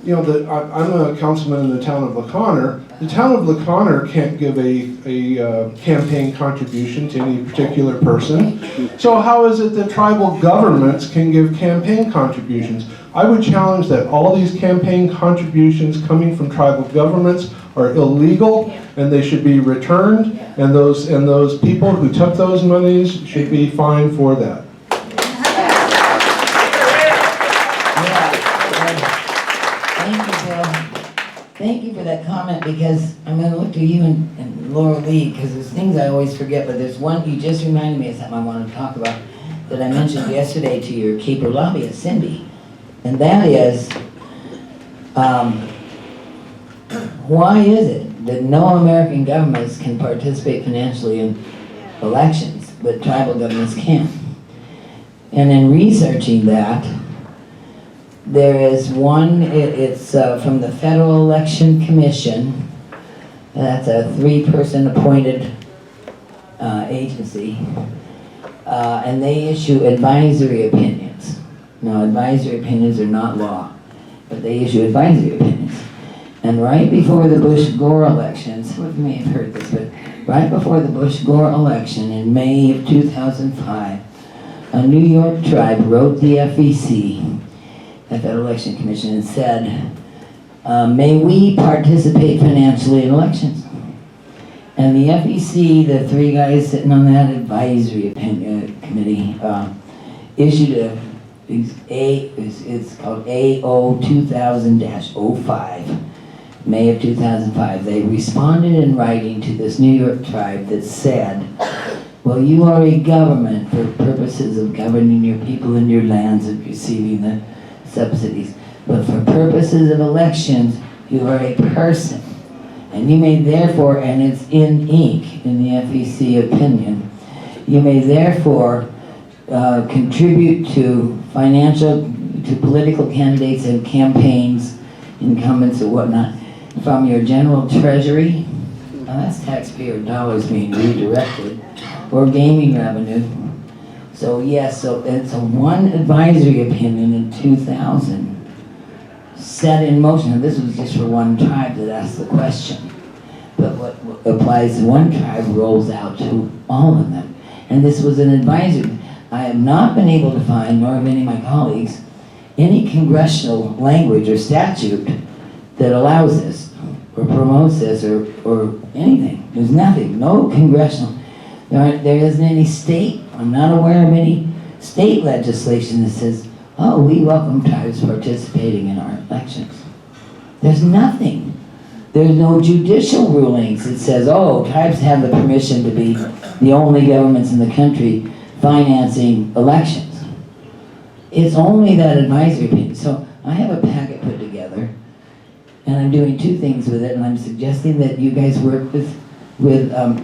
you know, I'm a councilman in the town of LaConner. The town of LaConner can't give a campaign contribution to any particular person. So how is it that tribal governments can give campaign contributions? I would challenge that all these campaign contributions coming from tribal governments are illegal and they should be returned, and those people who took those monies should be fined for that. thank you for that comment, because I'm gonna look to you and Laura Lee, because there's things I always forget, but there's one, you just reminded me of something I wanted to talk about that I mentioned yesterday to your CAPR lobbyist, Cindy. And that is, why is it that no American governments can participate financially in elections, but tribal governments can't? And in researching that, there is one, it's from the Federal Election Commission. That's a 3-person appointed agency. And they issue advisory opinions. Now, advisory opinions are not law, but they issue advisory opinions. And right before the Bush-Gore election, some of you may have heard this, but right before the Bush-Gore election in May of 2005, a New York tribe wrote the FEC, the Federal Election Commission, and said, may we participate financially in elections? And the FEC, the 3 guys sitting on that advisory committee, issued it's called AO 2000-05, May of 2005. They responded in writing to this New York tribe that said, well, you are a government for purposes of governing your people and your lands and receiving the subsidies. But for purposes of elections, you are a person. And you may therefore, and it's in ink in the FEC opinion, you may therefore contribute to political candidates and campaigns, incumbents or whatnot, from your general treasury. Now that's taxpayer dollars being redirected, or gaming revenue. So yes, so it's a one advisory opinion in 2000 set in motion, and this was just for one tribe that asked the question. But what applies to one tribe rolls out to all of them. And this was an advisory. I have not been able to find, nor have any of my colleagues, any congressional language or statute that allows this, or promotes this, or anything. There's nothing, no congressional. There isn't any state, I'm not aware of any state legislation that says, oh, we welcome tribes participating in our elections. There's nothing. There's no judicial rulings that says, oh, tribes have the permission to be the only governments in the country financing elections. It's only that advisory opinion. So I have a packet put together, and I'm doing 2 things with it, and I'm suggesting that you guys work with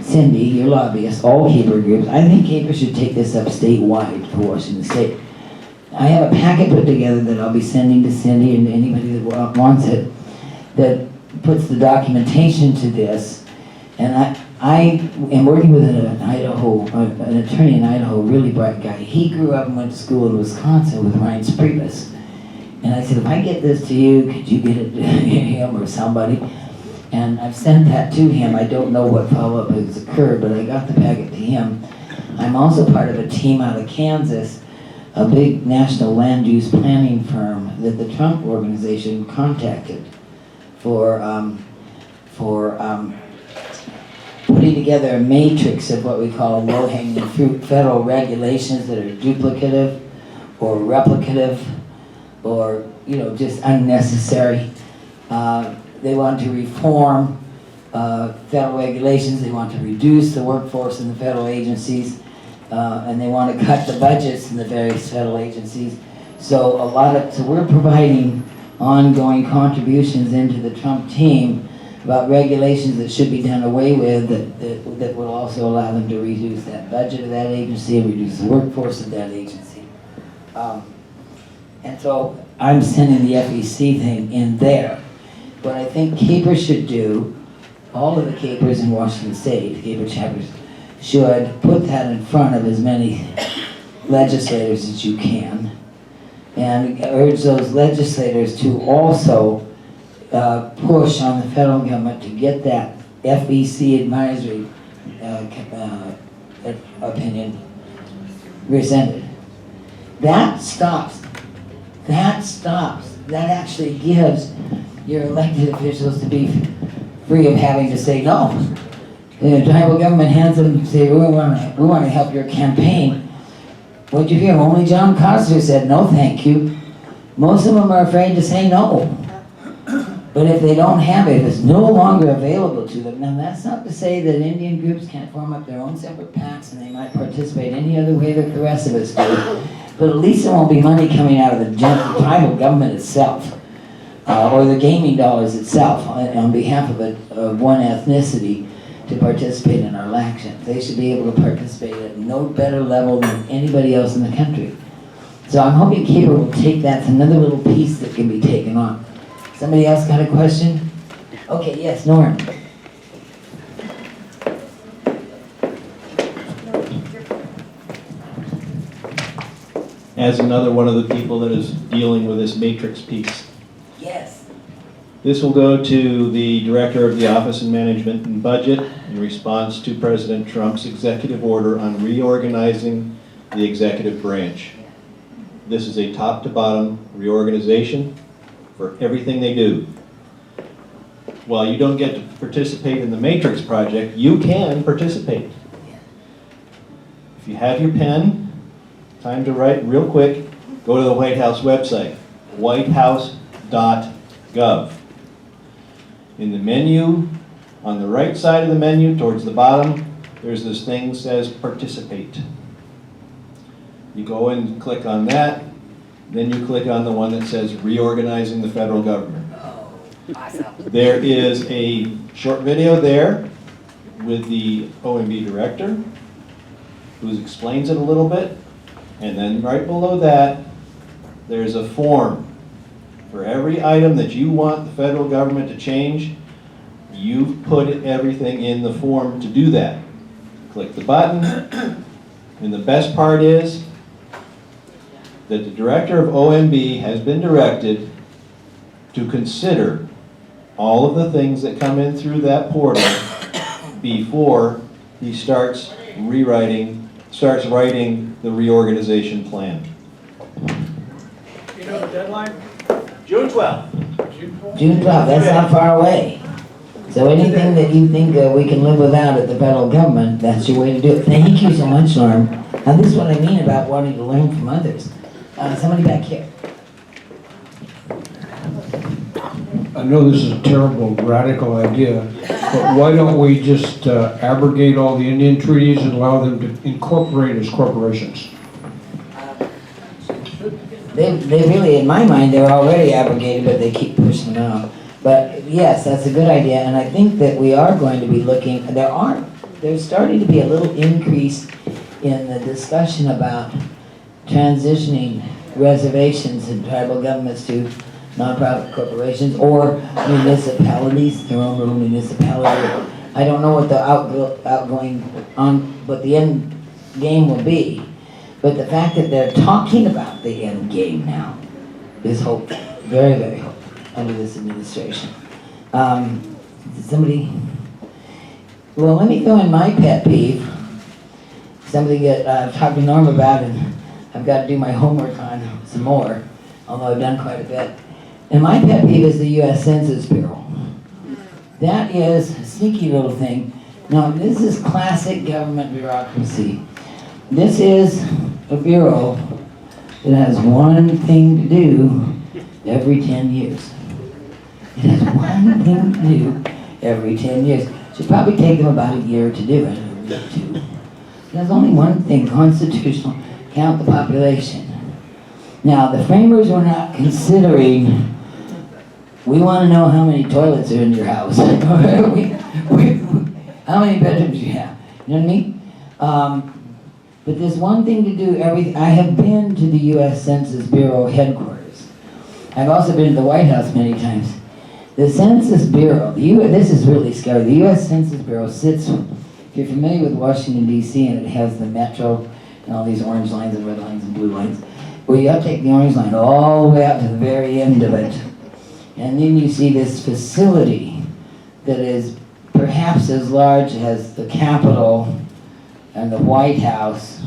Cindy, your lobbyist, all CAPR groups. I think CAPR should take this up statewide for Washington State. I have a packet put together that I'll be sending to Cindy and anybody that wants it, that puts the documentation to this. And I am working with an attorney in Idaho, a really bright guy. He grew up and went to school in Wisconsin with Ryan Priebus. And I said, if I get this to you, could you get it to him or somebody? And I've sent that to him. I don't know what follow-up has occurred, but I got the packet to him. I'm also part of a team out of Kansas, a big national land use planning firm that the Trump organization contacted for putting together a matrix of what we call low-hanging fruit federal regulations that are duplicative or replicative or, just unnecessary. They want to reform federal regulations. They want to reduce the workforce in the federal agencies, and they want to cut the budgets in the various federal agencies. So we're providing ongoing contributions into the Trump team about regulations that should be done away with that will also allow them to reduce that budget of that agency and reduce the workforce of that agency. And so I'm sending the FEC thing in there. What I think CAPR should do, all of the CAPRs in Washington State, CAPR chapters, should put that in front of as many legislators as you can, and urge those legislators to also push on the federal government to get that FEC advisory opinion rescinded. That stops. That actually gives your elected officials to be free of having to say no. The tribal government hands them and say, we want to help your campaign. What'd you hear? Only John Costner said no thank you. Most of them are afraid to say no. But if they don't have it, if it's no longer available to them, now that's not to say that Indian groups can't form up their own separate packs and they might participate any other way that the rest of us do. But at least there won't be money coming out of the tribal government itself, or the gaming dollars itself on behalf of one ethnicity to participate in our elections. They should be able to participate at no better level than anybody else in the country. So I'm hoping CAPR will take that. It's another little piece that can be taken on. Somebody else got a question? Okay, yes, Norm. As another one of the people that is dealing with this matrix piece. Yes. This will go to the Director of the Office of Management and Budget in response to President Trump's executive order on reorganizing the executive branch. This is a top-to-bottom reorganization for everything they do. While you don't get to participate in the Matrix project, you can participate. If you have your pen, time to write real quick, go to the White House website, whitehouse.gov. In the menu, on the right side of the menu, towards the bottom, there's this thing that says participate. You go and click on that, then you click on the one that says reorganizing the federal government. Oh, awesome. There is a short video there with the OMB director who explains it a little bit, and then right below that there's a form. For every item that you want the federal government to change, you've put everything in the form to do that. Click the button, and the best part is that the director of OMB has been directed to consider all of the things that come in through that portal before he starts writing the reorganization plan. You know the deadline? June 12th. June 12th, that's not far away. So anything that you think we can live without at the federal government, that's your way to do it. Thank you so much, Norm. Now this is what I mean about wanting to learn from others. Somebody back here. I know this is a terrible, radical idea, but why don't we just abrogate all the Indian treaties and allow them to incorporate as corporations? They really, in my mind, they're already abrogated, but they keep pushing them out. But yes, that's a good idea, and I think that we are going to be looking, there's starting to be a little increase in the discussion about transitioning reservations and tribal governments to nonprofit corporations or municipalities, their own little municipality. I don't know what the what the end game will be, but the fact that they're talking about the end game now is hopeful, very, very hopeful under this administration. Somebody, well, let me throw in my pet peeve, something that I've talked to Norm about and I've got to do my homework on some more, although I've done quite a bit. And my pet peeve is the U.S. Census Bureau. That is a sneaky little thing. Now, this is classic government bureaucracy. This is a bureau that has one thing to do every 10 years. It has one thing to do every 10 years. It should probably take them about a year to do it, or 2. There's only one thing, constitutional. Count the population. Now, the framers were not considering, we want to know how many toilets are in your house. How many bedrooms you have. You know what I mean? But there's one thing to do I have been to the U.S. Census Bureau headquarters. I've also been to the White House many times. The Census Bureau, this is really scary. The U.S. Census Bureau sits, if you're familiar with Washington, D.C., and it has the metro, and all these orange lines and red lines and blue lines. Well, you have to take the orange line all the way out to the very end of it. And then you see this facility that is perhaps as large as the Capitol and the White House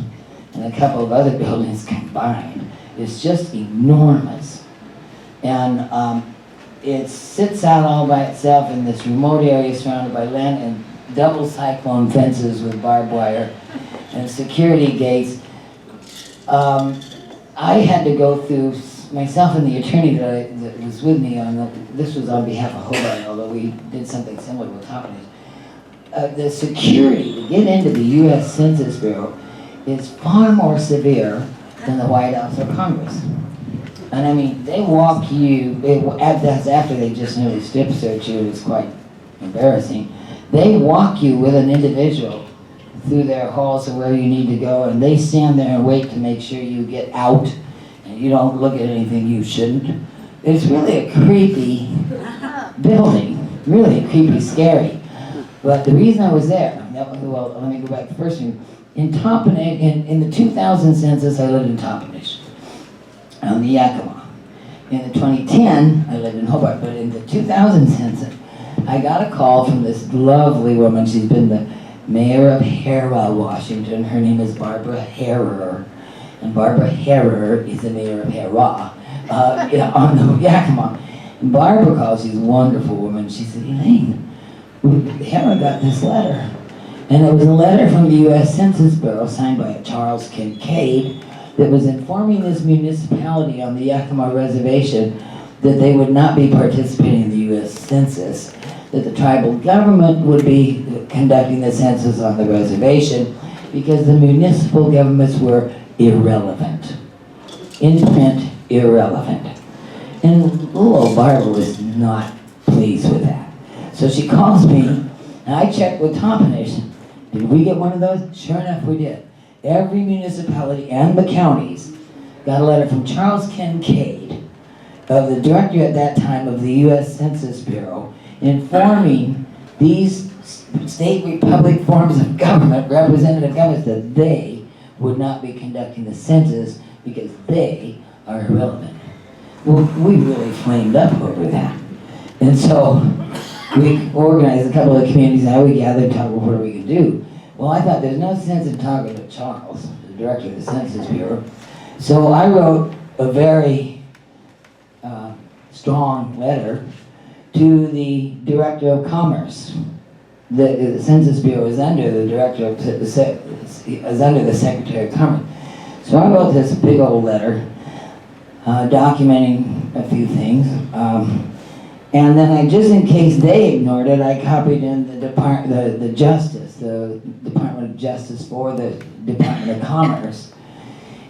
and a couple of other buildings combined. It's just enormous. And it sits out all by itself in this remote area surrounded by land and double cyclone fences with barbed wire and security gates. I had to go through myself and the attorney that was with me this was on behalf of Hobart, although we did something similar with Tompkins. The security to get into the U.S. Census Bureau is far more severe than the White House or Congress. And I mean, they walk you, that's after they just nearly strip search you, it's quite embarrassing. They walk you with an individual through their halls of where you need to go, and they stand there and wait to make sure you get out and you don't look at anything you shouldn't. It's really a creepy building, really creepy, scary. But the reason I was there, well, let me go back to the first thing. In Tompkins, in the 2000 census, I lived in Tompkins, on the Yakima. In the 2010, I lived in Hobart, but in the 2000 census, I got a call from this lovely woman. She's been the mayor of Harrah, Washington. Her name is Barbara Harrer. And Barbara Harrer is the mayor of Harrah on the Yakima. And Barbara calls, she's a wonderful woman. She said, Elaine, Harrah got this letter. And it was a letter from the U.S. Census Bureau signed by Charles Kincaid that was informing this municipality on the Yakima Reservation that they would not be participating in the U.S. Census, that the tribal government would be conducting the census on the reservation because the municipal governments were irrelevant. In print, irrelevant. And little old Barbara was not pleased with that. So she calls me, and I checked with Tompkins. Did we get one of those? Sure enough, we did. Every municipality and the counties got a letter from Charles Kincaid, of the director at that time of the U.S. Census Bureau, informing these state republic forms of government, representative governments, that they would not be conducting the census because they are irrelevant. Well, we really flamed up over that. And so we organized a couple of communities, and we gathered and talked about what we could do. Well, I thought there's no sense in talking to Charles, the director of the Census Bureau. So I wrote a very strong letter to the Director of Commerce. The Census Bureau is under the Director of, is under the Secretary of Commerce. So I wrote this big old letter documenting a few things. And then I, just in case they ignored it, I copied in the Department of Justice for the Department of Commerce.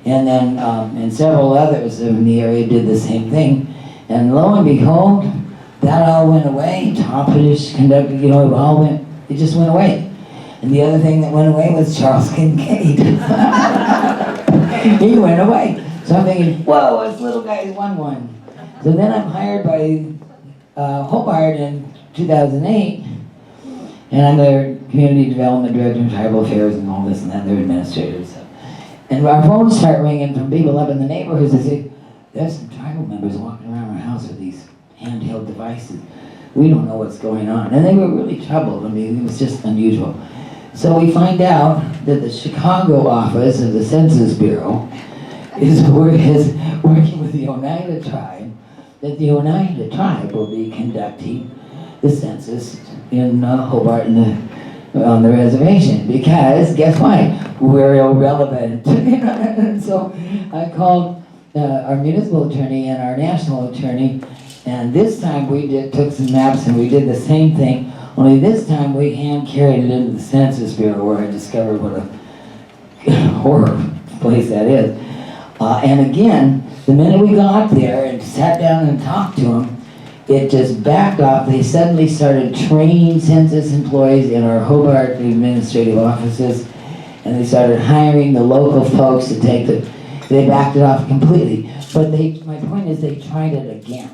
And then and several others in the area did the same thing. And lo and behold, that all went away. Tompkins conducted, it just went away. And the other thing that went away was Charles Kincaid. He went away. So I'm thinking, whoa, us little guys won one. So then I'm hired by Hobart in 2008, and I'm their community development director and tribal affairs and all this and that, their administrators. And our phones start ringing from people up in the neighborhoods that say, there's some tribal members walking around our house with these handheld devices. We don't know what's going on. And they were really troubled. I mean, it was just unusual. So we find out that the Chicago office of the Census Bureau is working with the Oneida tribe, that the Oneida tribe will be conducting the census in Hobart on the reservation, because guess what? We're irrelevant. And so I called our municipal attorney and our national attorney, and this time we took some maps and we did the same thing, only this time we hand carried it into the Census Bureau, where I discovered what a horror place that is. And again, the minute we got there and sat down and talked to them, it just backed off. They suddenly started training census employees in our Hobart administrative offices, and they started hiring the local folks to take they backed it off completely. But my point is, they tried it again.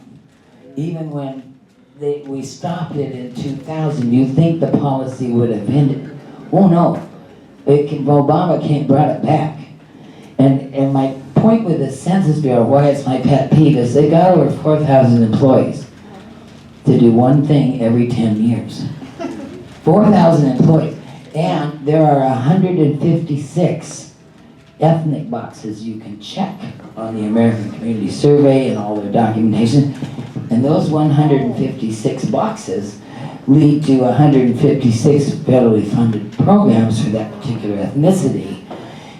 Even when we stopped it in 2000, you'd think the policy would have ended. Oh no, Obama brought it back. And my point with the Census Bureau, why it's my pet peeve, is they got over 4,000 employees to do one thing every 10 years. 4,000 employees. And there are 156 ethnic boxes you can check on the American Community Survey and all their documentation. And those 156 boxes lead to 156 federally funded programs for that particular ethnicity.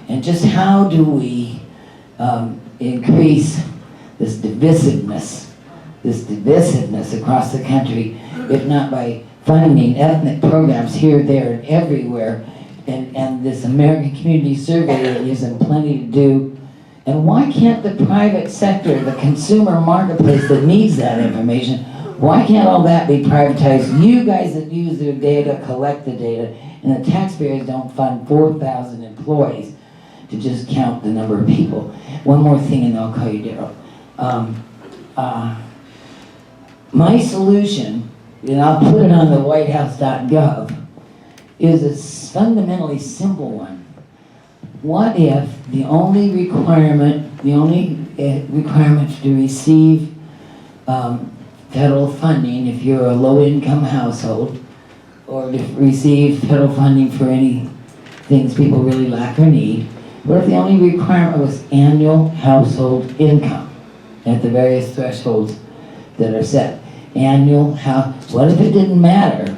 And just how do we increase this divisiveness across the country, if not by funding ethnic programs here, there, and everywhere, and this American Community Survey that gives them plenty to do. And why can't the private sector, the consumer marketplace that needs that information, why can't all that be privatized? You guys that use their data, collect the data, and the taxpayers don't fund 4,000 employees to just count the number of people. One more thing and I'll call you Daryl. My solution, and I'll put it on the whitehouse.gov, is a fundamentally simple one. What if the only requirement to receive federal funding, if you're a low-income household, or to receive federal funding for any things people really lack or need, what if the only requirement was annual household income at the various thresholds that are set? What if it didn't matter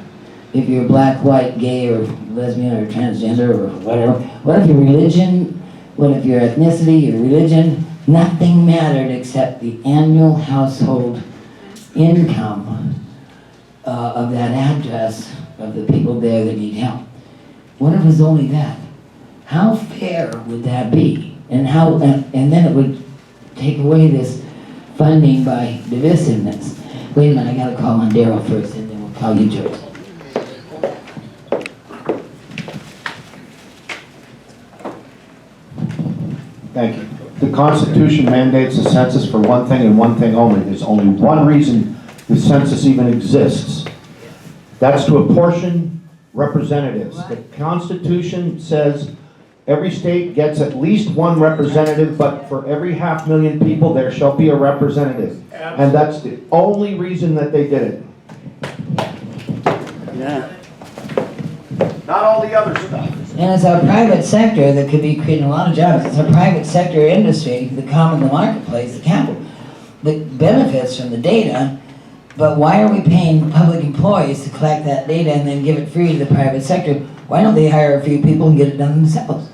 if you're black, white, gay, or lesbian, or transgender, or whatever? What if your religion, what if your ethnicity, your religion, nothing mattered except the annual household income of that address of the people there that need help? What if it was only that? How fair would that be? And then it would take away this funding by divisiveness. Wait a minute, I gotta call on Daryl first, and then we'll call you George. Thank you. The Constitution mandates a census for one thing and one thing only. There's only one reason the census even exists. That's to apportion representatives. The Constitution says every state gets at least one representative, but for every 500,000 people, there shall be a representative. And that's the only reason that they did it. Yeah. Not all the other stuff. And it's our private sector that could be creating a lot of jobs. It's our private sector industry, the marketplace, the capital, that benefits from the data. But why are we paying public employees to collect that data and then give it free to the private sector? Why don't they hire a few people and get it done themselves?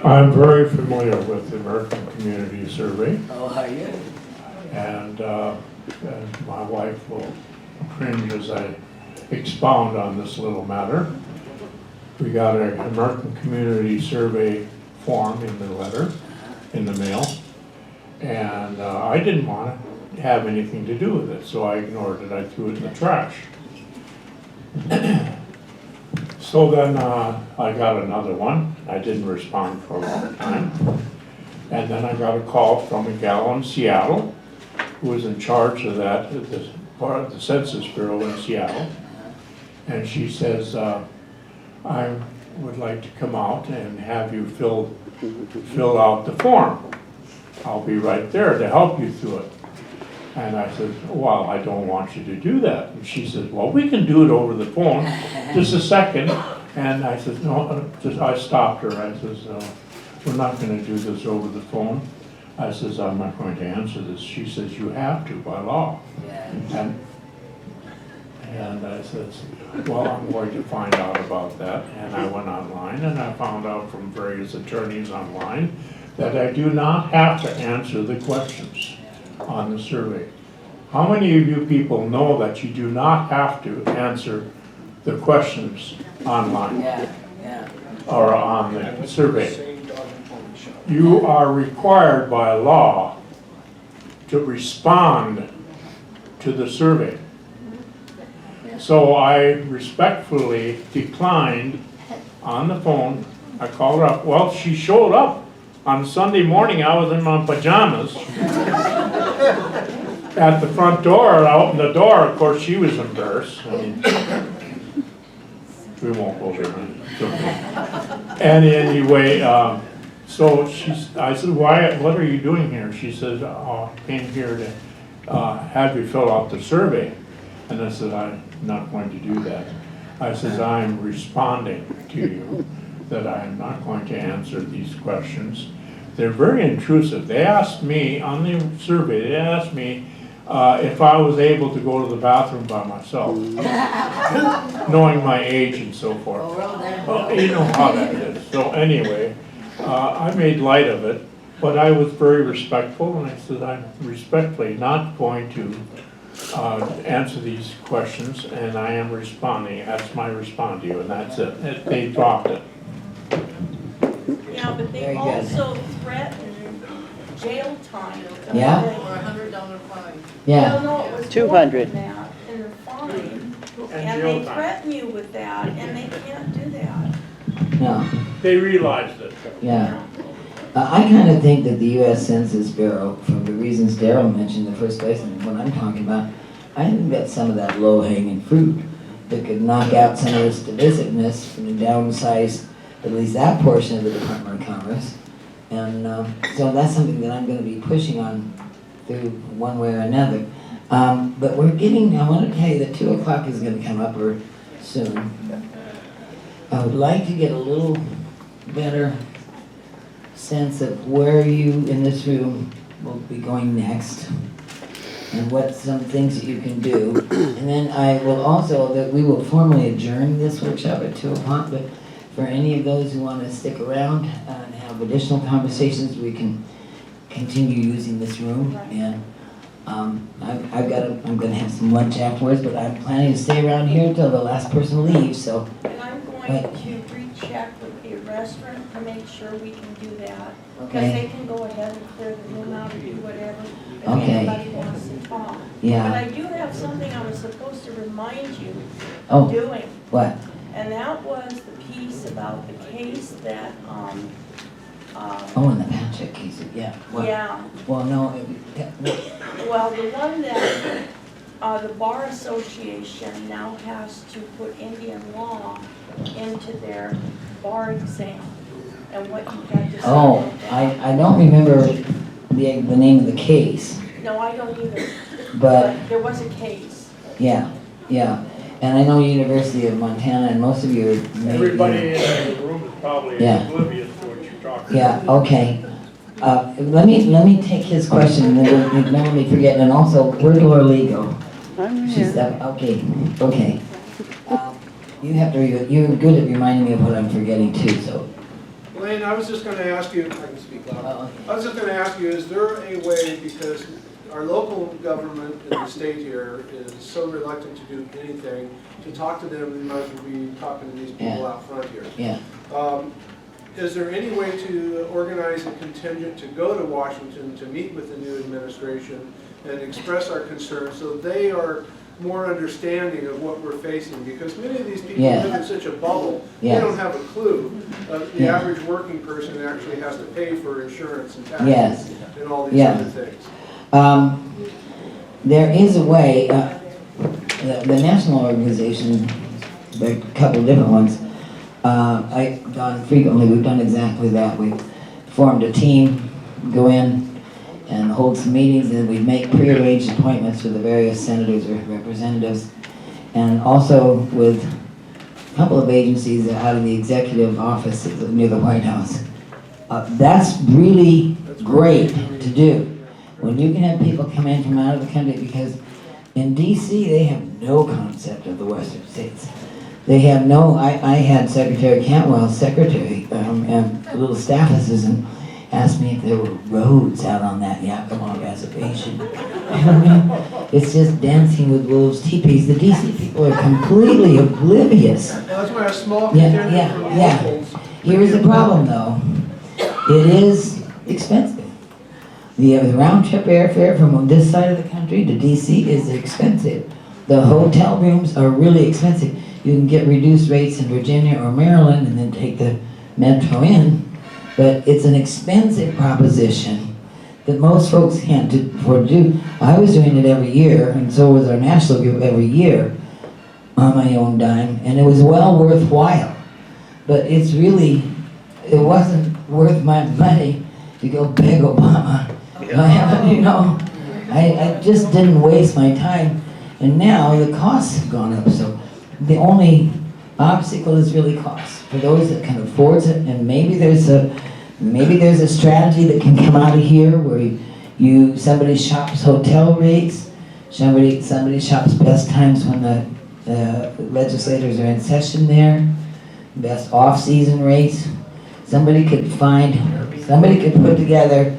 I'm very familiar with the American Community Survey. Oh, how are you? And my wife will cringe as I expound on this little matter. We got an American Community Survey form in the letter, in the mail, and I didn't want to have anything to do with it, so I ignored it. I threw it in the trash. So then I got another one. I didn't respond for a long time. And then I got a call from a gal in Seattle who was in charge of that, this part of the Census Bureau in Seattle. And she says, I would like to come out and have you fill out the form. I'll be right there to help you through it. And I said, well, I don't want you to do that. And she says, well, we can do it over the phone. Just a second. And I said, no, I stopped her. I says, we're not going to do this over the phone. I says, I'm not going to answer this. She says, you have to by law. And I said, well, I'm going to find out about that. And I went online and I found out from various attorneys online that I do not have to answer the questions on the survey. How many of you people know that you do not have to answer the questions online or on the survey? You are required by law to respond to the survey. So I respectfully declined on the phone. I called her up. Well, she showed up on Sunday morning. I was in my pajamas at the front door, and I opened the door. Of course, she was embarrassed. I mean, we won't go there. And anyway, so I said, what are you doing here? She said, oh, I came here to have you fill out the survey. And I said, I'm not going to do that. I said, I'm responding to you that I am not going to answer these questions. They're very intrusive. They asked me, on the survey, they asked me if I was able to go to the bathroom by myself, knowing my age and so forth. You know how that is. So anyway, I made light of it, But I was very respectful, and I said, I'm respectfully not going to answer these questions, and I am responding. That's my response to you, and that's it. They dropped it. Yeah, but they Very good. also threatened jail time. Yeah? Or $100 fine. Yeah. Well, no, it was 200. more than that in the fine. And And jail they time. threaten you with that, and they can't do that. No. They realized it. Yeah. I kind of think that the U.S. Census Bureau, for the reasons Darrell mentioned in the first place, and what I'm talking about, I think that's some of that low-hanging fruit that could knock out some of this divisiveness and downsize at least that portion of the Department of Commerce. And so that's something that I'm going to be pushing on through one way or another. But we're getting, I want to tell you that 2 o'clock is going to come up soon. I would like to get a little better sense of where you in this room will be going next and what some things that you can do. And then I will also, that we will formally adjourn this workshop at 2 o'clock, but for any of those who want to stick around and have additional conversations, we can continue using this room. And I'm going to have some lunch afterwards, but I'm planning to stay around here until the last person leaves, so. And I'm going to recheck with the restaurant to make sure we can do that. Because Okay. they can go ahead and clear the room out or do whatever if Okay. anybody wants to talk. Yeah. But I do have something I was supposed to remind you Oh. of doing. What? And that was the piece about the case that, Oh, in the Patrick case, yeah. Well, yeah, Well, no, well, the one that, the Bar Association now has to put Indian law into their bar exam and what you have to say oh, about that. I don't remember the name of the case, No, I don't either, but but there was a case. yeah. And I know University of Montana and most of you are Everybody in the room is probably Yeah. oblivious to what you're talking Yeah, about. okay. Let me take his question and then we'll let me forget. And also, where'd Laura Lee go? I'm She's here. okay. You have to, you're good at reminding me of what I'm forgetting too, so. Elaine, I was just gonna ask you, I can speak loud. Uh-oh. I was just gonna ask you, is there a way, because our local government in the state here is so reluctant to do anything, to talk to them, we might as well be talking to these people Yeah. out front here. Yeah. Is there any way to organize a contingent to go to Washington to meet with the new administration and express our concerns so they are more understanding of what we're facing? Because many of these people Yeah. live in such a bubble, Yes. they don't have a clue. The Yeah. average working person actually has to pay for insurance and taxes Yes. and all these Yeah. other things. There is a way, the national organization, there are a couple of different ones, I've done frequently, we've done exactly that. We've formed a team, go in and hold some meetings, and we make prearranged appointments with the various senators or representatives, and also with a couple of agencies that are out of the executive office near the White House. That's really great to do. When you can have people come in from out of the country, because in DC, they have no concept of the Western states. They have no, I had Secretary Cantwell's secretary, and a little staff assistant, asked me if there were roads out on that Yakima reservation. You know what I mean? It's just dancing with wolves' teepees. The DC people are completely oblivious. Well, that's why a small Yeah, contingent yeah, from yeah. locals. Here's the problem, though. It is expensive. The round trip airfare from this side of the country to DC is expensive. The hotel rooms are really expensive. You can get reduced rates in Virginia or Maryland and then take the metro in, but it's an expensive proposition that most folks can't afford to do. I was doing it every year, and so was our national group every year on my own dime, and it was well worthwhile. But it's really, it wasn't worth my money to go beg Obama. I just didn't waste my time. And now the costs have gone up, so the only obstacle is really cost for those that can afford it. And maybe there's a strategy that can come out of here where somebody shops hotel rates, somebody shops best times when the legislators are in session there, best off-season rates. Somebody could find somebody could put together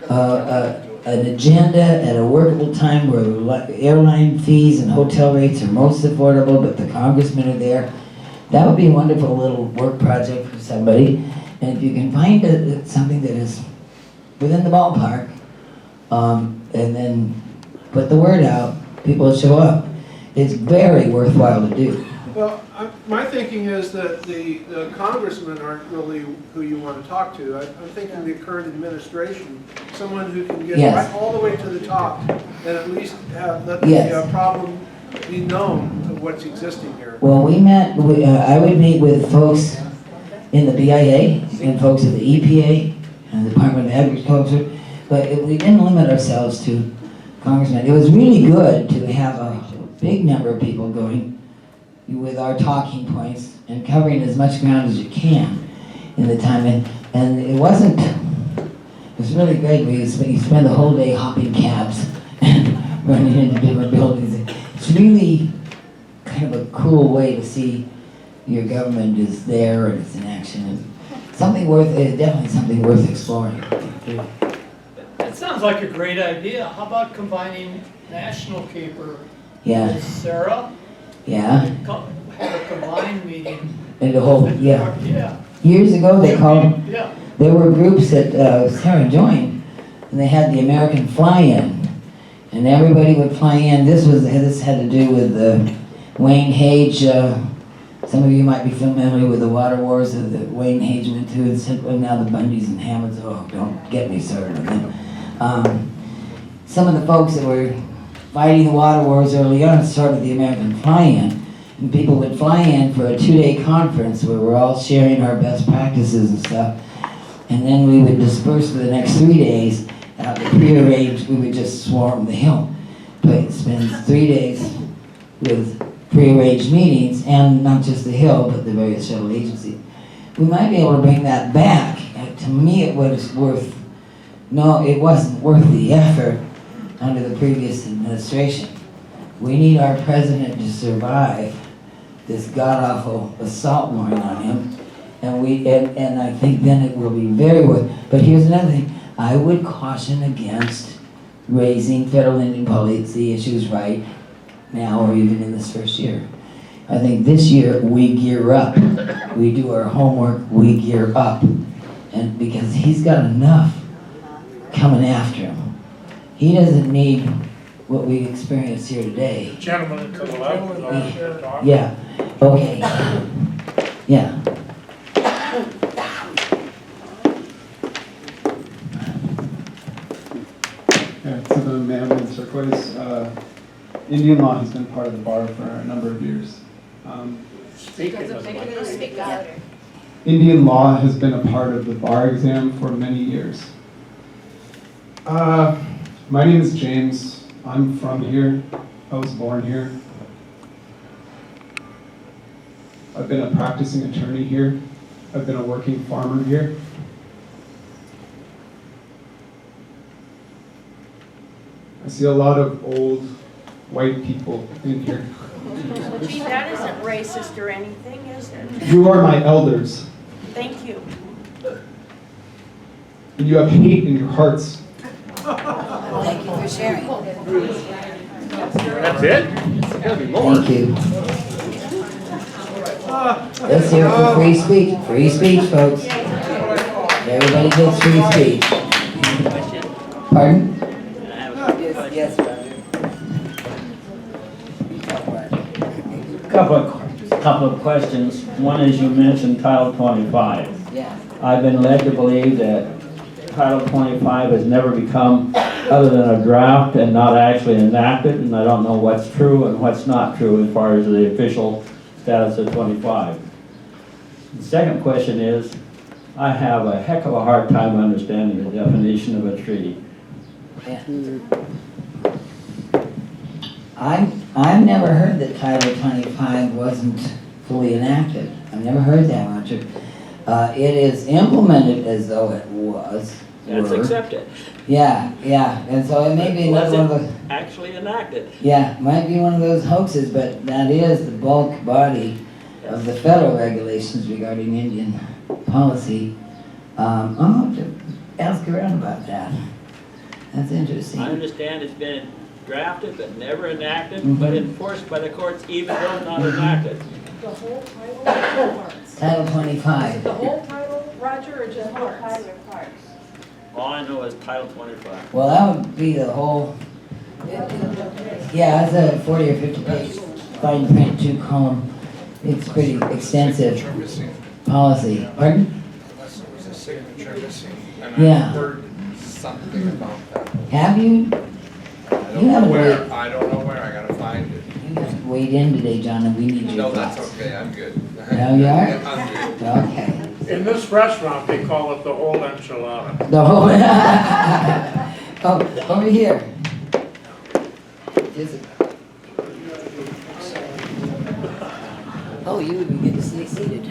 an agenda at a workable time where airline fees and hotel rates are most affordable, but the congressmen are there. That would be a wonderful little work project for somebody. And if you can find something that is within the ballpark, and then put the word out, people will show up. It's very worthwhile to do. Well, my thinking is that the congressmen aren't really who you want to talk to. I'm thinking the current administration, someone who can get Yes. right all the way to the top and at least let Yes. the problem be known of what's existing here. Well, we met, I would meet with folks in the BIA and folks at the EPA and the Department of Agriculture, but we didn't limit ourselves to congressmen. It was really good to have a big number of people going with our talking points and covering as much ground as you can in the time. And it wasn't, it was really great. You spend the whole day hopping cabs and running into different buildings. It's really kind of a cool way to see your government is there and it's in action. And definitely something worth exploring. That sounds like a great idea. How about combining National CAPR Yeah. with Sarah? Yeah. Have a combined meeting. And the whole, yeah. Yeah. Years ago, Yeah. there were groups that Sarah joined, and they had the American fly-in, and everybody would fly in. This had to do with Wayne Hage. Some of you might be familiar with the water wars that Wayne Hage went through. And now the Bundys and Hammonds. Oh, don't get me started on them. Some of the folks that were fighting the water wars early on started the American fly-in. And people would fly in for a 2-day conference where we're all sharing our best practices and stuff. And then we would disperse for the next 3 days. Out the prearranged, we would just swarm the hill. But spend 3 days with prearranged meetings, and not just the hill, but the various shuttle agencies. We might be able to bring that back. To me, it wasn't worth the effort under the previous administration. We need our president to survive this god-awful assault going on him, and I think then it will be very worth. But here's another thing: I would caution against raising federal Indian policy issues right now or even in this first year. I think this year we gear up, we do our homework, we gear up, and because he's got enough coming after him. He doesn't need what we experienced here today. Gentleman to the left would like to talk. Yeah, okay. Yeah. Yeah, to the man and turquoise. Indian law has been part of the bar for a number of years. Indian law has been a part of the bar exam for many years. My name is James. I'm from here. I was born here. I've been a practicing attorney here. I've been a working farmer here. I see a lot of old white people in here. Gee, that isn't racist or anything, is it? You are my elders, Thank you. and you have hate in your hearts. Thank you for sharing. That's it? Gotta be more. Thank you. Let's hear it for free speech. Free speech, folks. Everybody gets free speech. Pardon? Yes, Couple of questions. One is, you mentioned Title 25. Yeah. I've been led to believe that Title 25 has never become other than a draft and not actually enacted, and I don't know what's true and what's not true as far as the official status of 25. The second question is, I have a heck of a hard time understanding the definition of a treaty. Yeah. I've never heard that Title 25 wasn't fully enacted. I've never heard that, Roger. It is implemented as though it was. It's accepted. Yeah, and so it may be another one of those. Actually enacted. Yeah, might be one of those hoaxes, but that is the bulk body of the federal regulations regarding Indian policy. I'll have to ask around about that. That's interesting. I understand it's been drafted but never enacted, but enforced by the courts even though not enacted. The whole title or parts? Title 25. The whole title, Roger, or just parts? All I know is Title 25. Well, that would be the whole, yeah, it's a 40 or 50 page fine print 2-column. It's pretty extensive policy. Pardon? Unless there was a signature missing. And Yeah. I heard something about that. Have you? You haven't wait. I don't know where, I gotta find it. You have to wait in today, John, and we need your No, thoughts. that's okay, I'm good. No, you are? I'm good. Okay. In this restaurant, they call it the whole enchilada. The whole, oh, over here. Is it? Oh, you would be good to stay seated.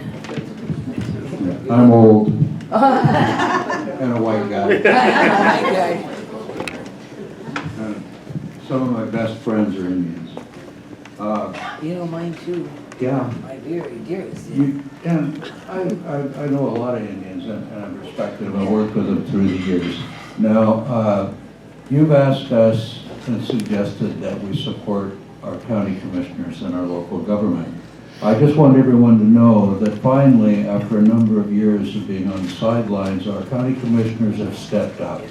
I'm old and a white guy. Okay. Some of my best friends are Indians. You know, mine too. Yeah. My very dearest. And I know a lot of Indians, and I've respected them. I've worked with them through the years. Now, you've asked us and suggested that we support our county commissioners and our local government. I just want everyone to know that finally, after a number of years of being on the sidelines, our county commissioners have stepped up.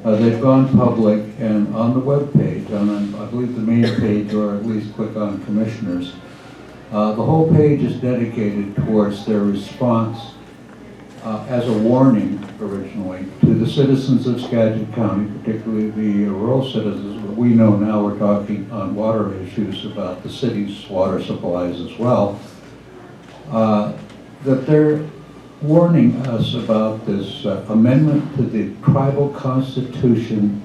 They've gone public, and on the webpage, I believe the main page, or at least click on commissioners, the whole page is dedicated towards their response as a warning originally to the citizens of Skagit County, particularly the rural citizens, but we know now we're talking on water issues about the city's water supplies as well, that they're warning us about this amendment to the tribal constitution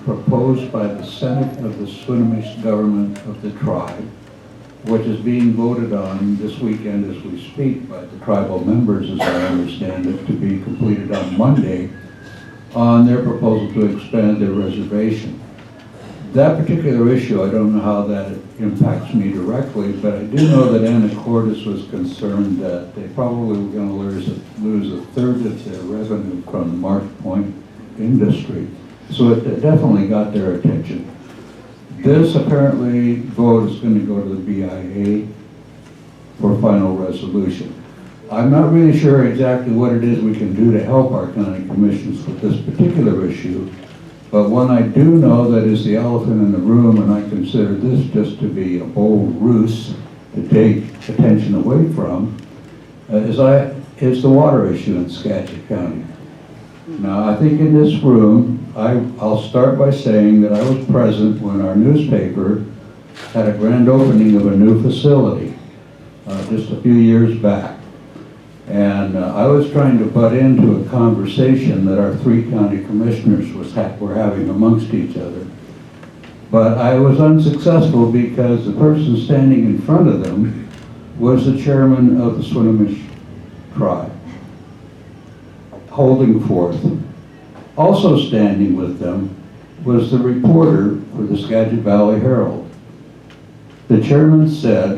proposed by the Senate of the Swinomish government of the tribe, which is being voted on this weekend as we speak by the tribal members, as I understand it, to be completed on Monday, on their proposal to expand their reservation. That particular issue, I don't know how that impacts me directly, but I do know that Anacortes was concerned that they probably were going to lose a third of their revenue from the Marsh Point industry. So it definitely got their attention. This apparently vote is going to go to the BIA for final resolution. I'm not really sure exactly what it is we can do to help our county commissions with this particular issue, but one I do know that is the elephant in the room, and I consider this just to be a bold ruse to take attention away from, is the water issue in Skagit County. Now, I think in this room, I'll start by saying that I was present when our newspaper had a grand opening of a new facility just a few years back. And I was trying to butt into a conversation that our 3 county commissioners were having amongst each other. But I was unsuccessful because the person standing in front of them was the chairman of the Swinomish tribe, holding forth. Also standing with them was the reporter for the Skagit Valley Herald. The chairman said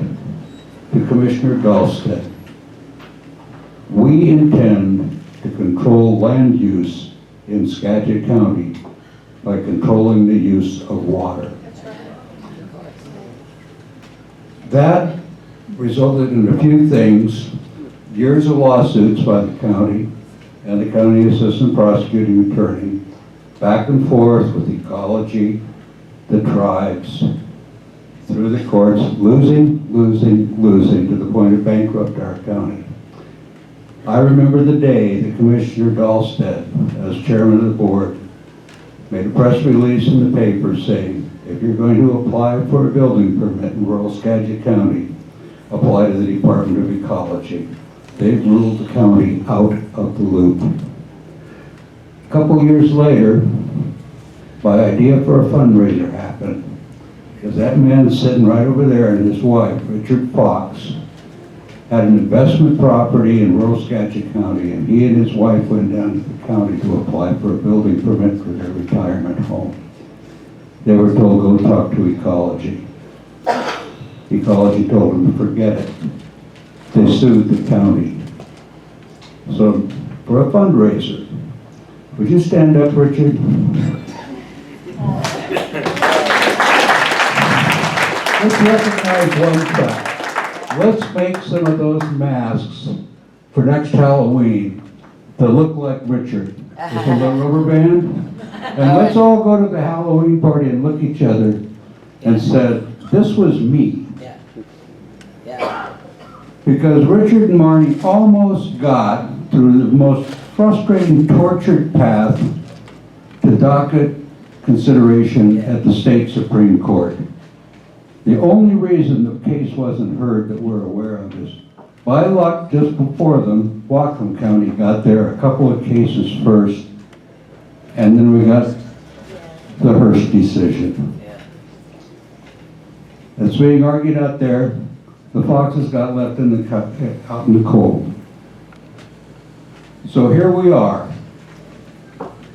to Commissioner Dahlstedt, "We intend to control land use in Skagit County by controlling the use of water." That resulted in a few things, years of lawsuits by the county and the county assistant prosecuting attorney, back and forth with ecology, the tribes, through the courts, losing to the point of bankrupt our county. I remember the day that Commissioner Dahlstedt, as chairman of the board, made a press release in the paper saying, if you're going to apply for a building permit in rural Skagit County, apply to the Department of Ecology. They've ruled the county out of the loop. A couple years later, my idea for a fundraiser happened, because that man sitting right over there and his wife, Richard Fox, had an investment property in rural Skagit County, and he and his wife went down to the county to apply for a building permit for their retirement home. They were told, go talk to Ecology. Ecology told them to forget it. They sued the county. So for a fundraiser, Would you stand up, Richard? Let's recognize one fact. Let's make some of those masks for next Halloween to look like Richard with a little rubber band. And let's all go to the Halloween party and look each other and say, this was me. Yeah. Yeah. Because Richard and Marnie almost got through the most frustrating, tortured path to docket consideration at the state Supreme Court. The only reason the case wasn't heard that we're aware of is, by luck, just before them, Whatcom County got there a couple of cases first, and then we got the Hearst decision. It's being argued out there. The foxes got left in the out in the cold. So here we are,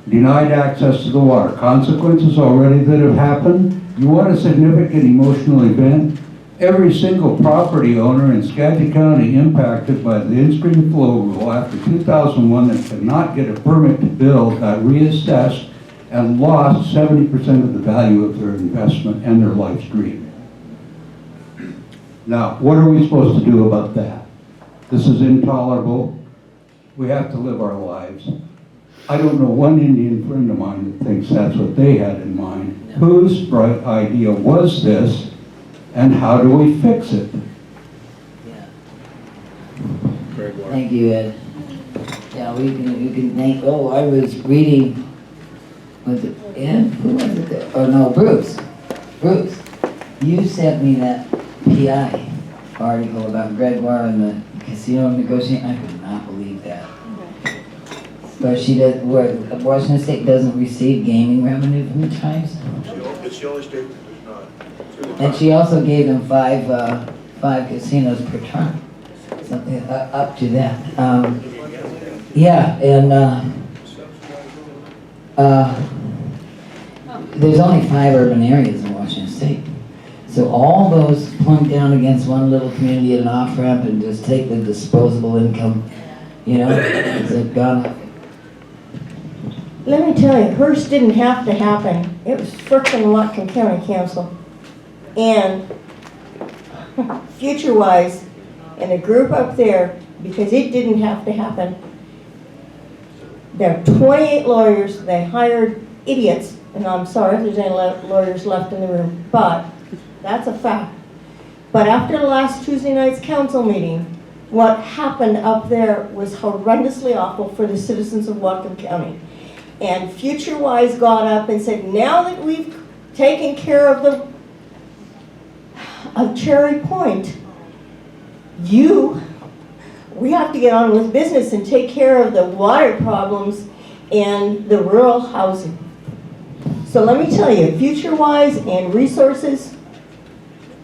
denied access to the water. Consequences already that have happened. You want a significant emotional event? Every single property owner in Skagit County impacted by the in-stream flow rule after 2001 that could not get a permit to build got reassessed and lost 70% of the value of their investment and their life's dream. Now, what are we supposed to do about that? This is intolerable. We have to live our lives. I don't know one Indian friend of mine that thinks that's what they had in mind. No. Whose bright idea was this, and how do we fix it? Yeah. Thank you, Ed. Yeah, we can thank, oh, I was reading, was it Ed? Who was it? Oh, no, Bruce. Bruce, you sent me that PI article about Gregoire and the casino negotiation. I could not believe that. But she does, where Washington State doesn't receive gaming revenue from the tribes. It's the only state that does not. And she also gave them five casinos per tribe, something up to that. Yeah, and there's only 5 urban areas in Washington State. So all those plunk down against one little community at an off-ramp and just take the disposable income, you know, it's gone up. Let me tell you, Hearst didn't have to happen. It was frickin' Whatcom County Council. And future-wise, and a group up there, because it didn't have to happen, there are 28 lawyers. They hired idiots, and I'm sorry if there's any lawyers left in the room, but that's a fact. But after the last Tuesday night's council meeting, what happened up there was horrendously awful for the citizens of Whatcom County. And FutureWise got up and said, now that we've taken care of Cherry Point, we have to get on with business and take care of the water problems and the rural housing. So let me tell you, FutureWise and Resources,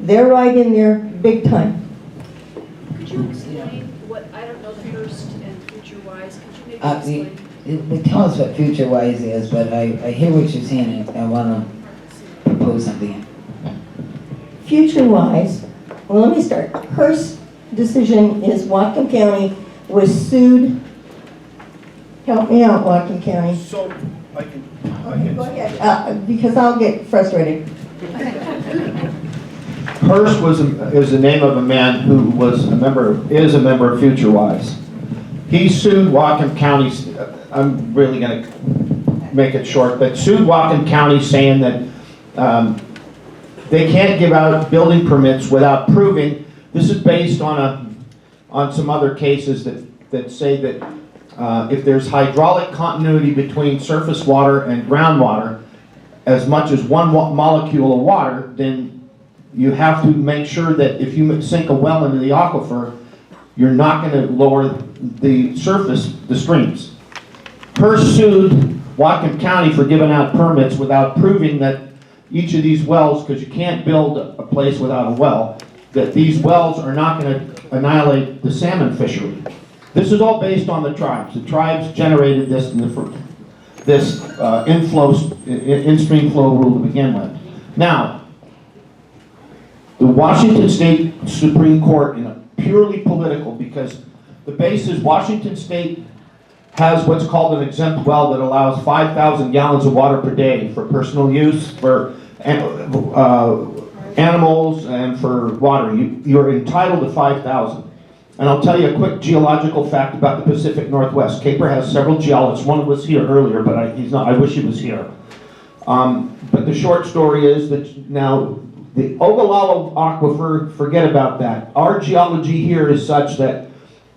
they're right in there big time. Could you explain what, I don't know the Hearst and FutureWise, could you maybe explain? Tell us what FutureWise is, but I hear what you're saying and I want to propose something. FutureWise, well, let me start. Hearst's decision is Whatcom County was sued. Help me out, Whatcom County. So, I can. Go ahead, because I'll get frustrated. Hearst is the name of a man who is a member of FutureWise. He sued Whatcom County. I'm really going to make it short, but sued Whatcom County saying that they can't give out building permits without proving. This is based on some other cases that say that if there's hydraulic continuity between surface water and groundwater, as much as one molecule of water, then you have to make sure that if you sink a well into the aquifer, you're not going to lower the surface, the streams. Hearst sued Whatcom County for giving out permits without proving that each of these wells, because you can't build a place without a well, that these wells are not going to annihilate the salmon fishery. This is all based on the tribes. The tribes generated this in-stream flow rule to begin with. Now, the Washington State Supreme Court, in a purely political, because the base is Washington State has what's called an exempt well that allows 5,000 gallons of water per day for personal use, for animals, and for water. You're entitled to 5,000. And I'll tell you a quick geological fact about the Pacific Northwest. CAPR has several geologists. One was here earlier, but he's not. I wish he was here. But the short story is that now the Ogallala Aquifer, forget about that. Our geology here is such that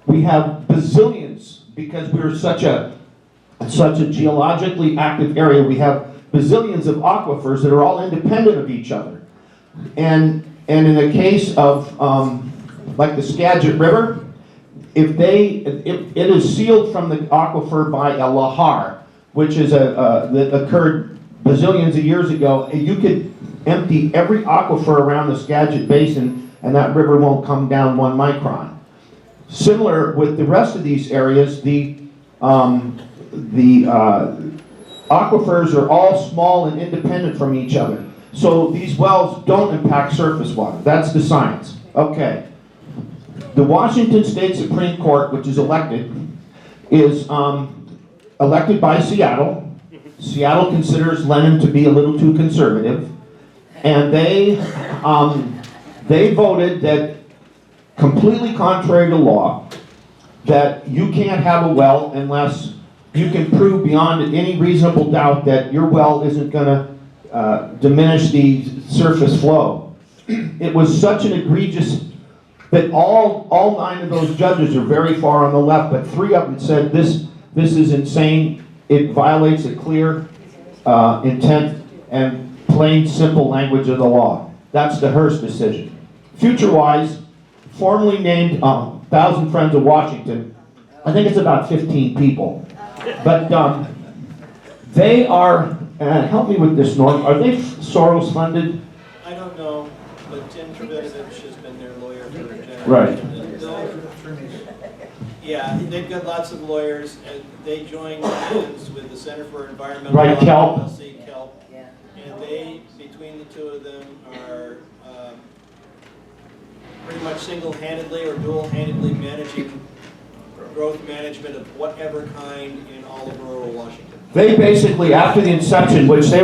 we have bazillions, because we're such a geologically active area. We have bazillions of aquifers that are all independent of each other. And in the case of like the Skagit River, it is sealed from the aquifer by a lahar, which is that occurred bazillions of years ago. You could empty every aquifer around the Skagit Basin, and that river won't come down 1 micron. Similar with the rest of these areas, the aquifers are all small and independent from each other. So these wells don't impact surface water. That's the science. Okay. The Washington State Supreme Court, which is elected, is elected by Seattle. Seattle considers Lennon to be a little too conservative. And they voted that, completely contrary to law, that you can't have a well unless you can prove beyond any reasonable doubt that your well isn't going to diminish the surface flow. It was such an egregious that all 9 of those judges are very far on the left, but 3 of them said this is insane. It violates a clear intent and plain, simple language of the law. That's the Hearst decision. FutureWise, formerly named 1,000 Friends of Washington, I think it's about 15 people. But they are, help me with this, Norm, are they Soros funded? I don't know, but Tim Trevithick has been their lawyer for a generation. Right. Yeah, they've got lots of lawyers, and they joined hands with the Center for Environmental Right, Law, Kelp. CAPR, and they, between the 2 of them, are pretty much single-handedly or dual-handedly managing growth management of whatever kind in all of rural Washington. They basically, after the inception, which they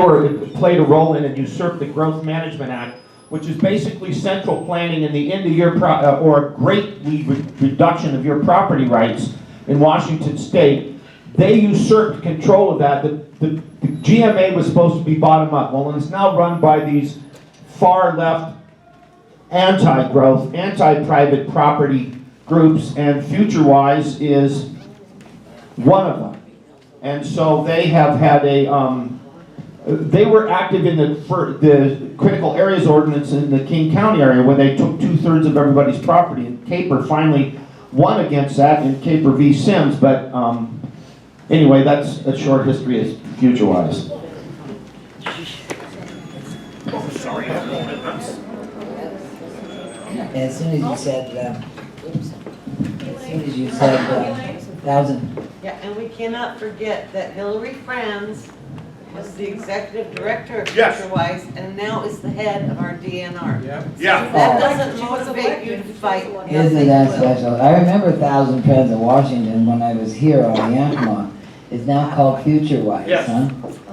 played a role in and usurped the Growth Management Act, which is basically central planning and the end of your or greatly reduction of your property rights in Washington State. They usurped control of that. The GMA was supposed to be bottom up. Well, it's now run by these far left anti-growth, anti-private property groups, and FutureWise is one of them. And so they have had they were active in the critical areas ordinance in the King County area, where they took 2/3 of everybody's property, and CAPR finally won against that in CAPR v. Sims. But anyway, that's a short history of FutureWise. Sorry. As soon as you said, 1,000. Yeah, and we cannot forget that Hillary Franz was the executive director of Yes. FutureWise and now is the head of our DNR. Yeah. That doesn't motivate you to fight. Isn't that special? I remember 1,000 Friends of Washington when I was here on Yakima. It's now called FutureWise, Yes. huh?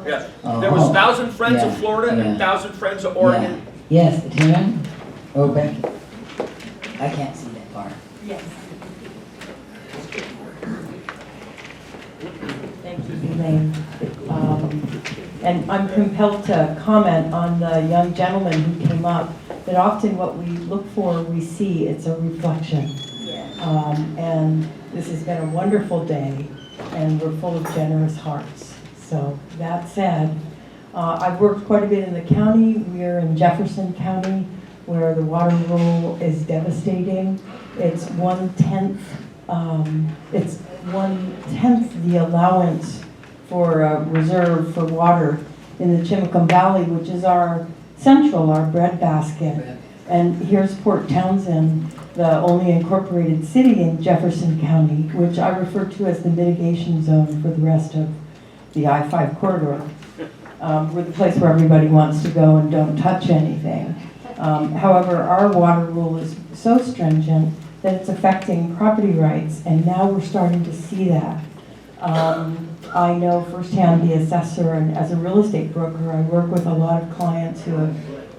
Yes. Oh. There was 1,000 Friends Yeah, of Florida and yeah. 1,000 Friends of Oregon. Yeah. Yes, Tim? Oh, Becky. I can't see that far. Yes. Thank you, Elaine. And I'm compelled to comment on the young gentleman who came up, that often what we look for, we see, it's a reflection. And this has been a wonderful day, and we're full of generous hearts. So that said, I've worked quite a bit in the county. We're in Jefferson County, where the water rule is devastating. It's 1/10 the allowance for a reserve for water in the Chimicum Valley, which is our breadbasket. And here's Port Townsend, the only incorporated city in Jefferson County, which I refer to as the mitigation zone for the rest of the I-5 corridor. We're the place where everybody wants to go and don't touch anything. However, our water rule is so stringent that it's affecting property rights, and now we're starting to see that. I know firsthand the assessor, and as a real estate broker, I work with a lot of clients who have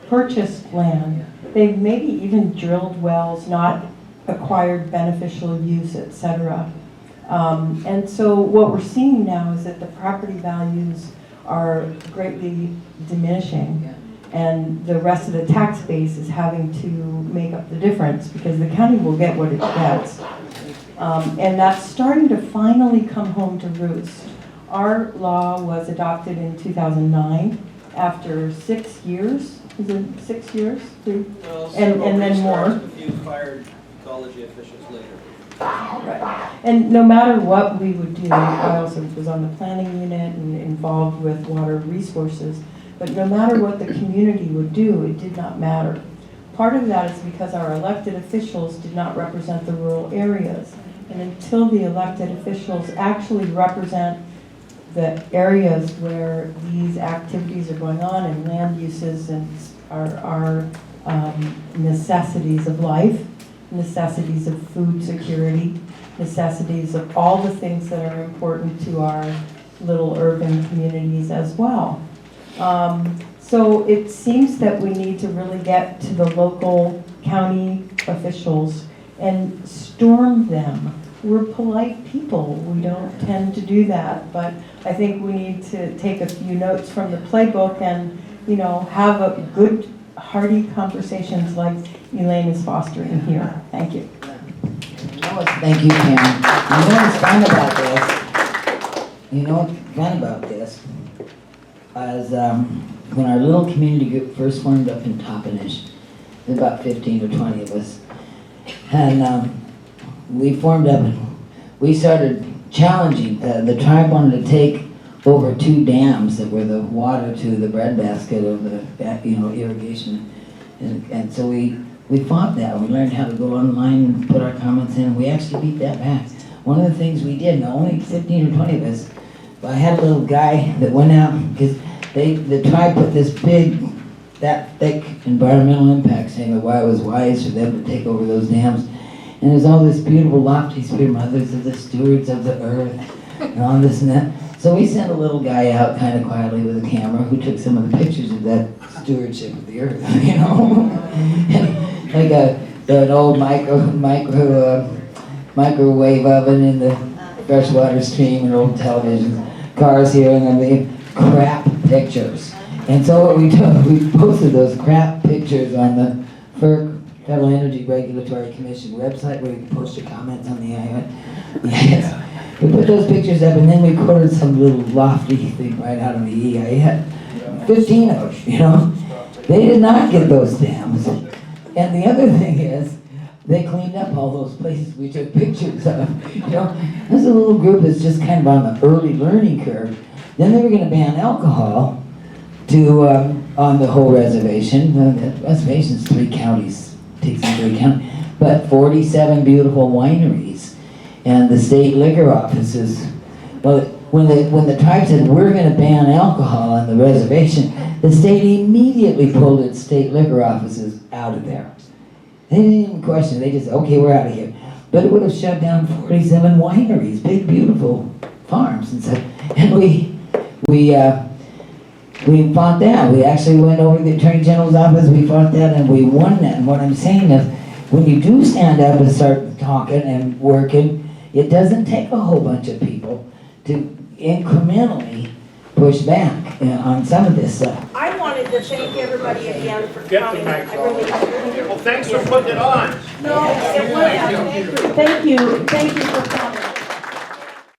purchased land. They've maybe even drilled wells, not acquired beneficial use, etc. And so what we're seeing now is that the property values are greatly diminishing, and the rest of the tax base is having to make up the difference because the county will get what it gets. And that's starting to finally come home to roost. Our law was adopted in 2009 after 6 years. Is it 6 years? Well, And then restarts, more. A few fired ecology officials later. Right. And no matter what we would do, I also was on the planning unit and involved with water resources, but no matter what the community would do, it did not matter. Part of that is because our elected officials did not represent the rural areas. And until the elected officials actually represent the areas where these activities are going on and land uses and are necessities of life, necessities of food security, necessities of all the things that are important to our little urban communities as well. So it seems that we need to really get to the local county officials and storm them. We're polite people. We don't tend to do that, but I think we need to take a few notes from the playbook and, you know, have a good, hearty conversations like Elaine is fostering here. Thank you. Thank you, Karen. You know what's fun about this? You know what's fun about this? As when our little community group first formed up in Toppenish, there's about 15 or 20 of us, and we formed up. We started challenging. The tribe wanted to take over 2 dams that were the water to the breadbasket of the irrigation, and so we fought that. We learned how to go online and put our comments in, and we actually beat that back. One of the things we did, now only 15 or 20 of us, but I had a little guy that went out, because the tribe put this big, that thick environmental impact statement why it was wise for them to take over those dams. And there's all this beautiful lofty spirit, mothers of the stewards of the earth, and all this and that. So we sent a little guy out kind of quietly with a camera who took some of the pictures of that stewardship of the earth, you know? Like an old microwave oven in the freshwater stream and old television, cars here, and then the crap pictures. And so what we did, we posted those crap pictures on the FERC, Federal Energy Regulatory Commission website where you can post your comments on the island. Yes. We put those pictures up, and then we quoted some little lofty thing right out of the EIA. 15 of them, you know. They did not get those dams. And the other thing is, they cleaned up all those places we took pictures of. You know, this a little group that's just kind of on the early learning curve. Then they were going to ban alcohol on the whole reservation. The reservation's 3 counties, takes in 3 counties, but 47 beautiful wineries, and the state liquor offices. Well, when the tribe said we're going to ban alcohol on the reservation, the state immediately pulled its state liquor offices out of there. They didn't even question it. They just said, okay, we're out of here. But it would have shut down 47 wineries, big, beautiful farms and stuff. And we fought that. We actually went over to the Attorney General's office, we fought that, and we won that. And what I'm saying is, when you do stand up and start talking and working, it doesn't take a whole bunch of people to incrementally push back on some of this stuff. I wanted to thank everybody again for Get coming. the mic. I really Well, thanks for putting it on. No, it wasn't. Thank you for coming.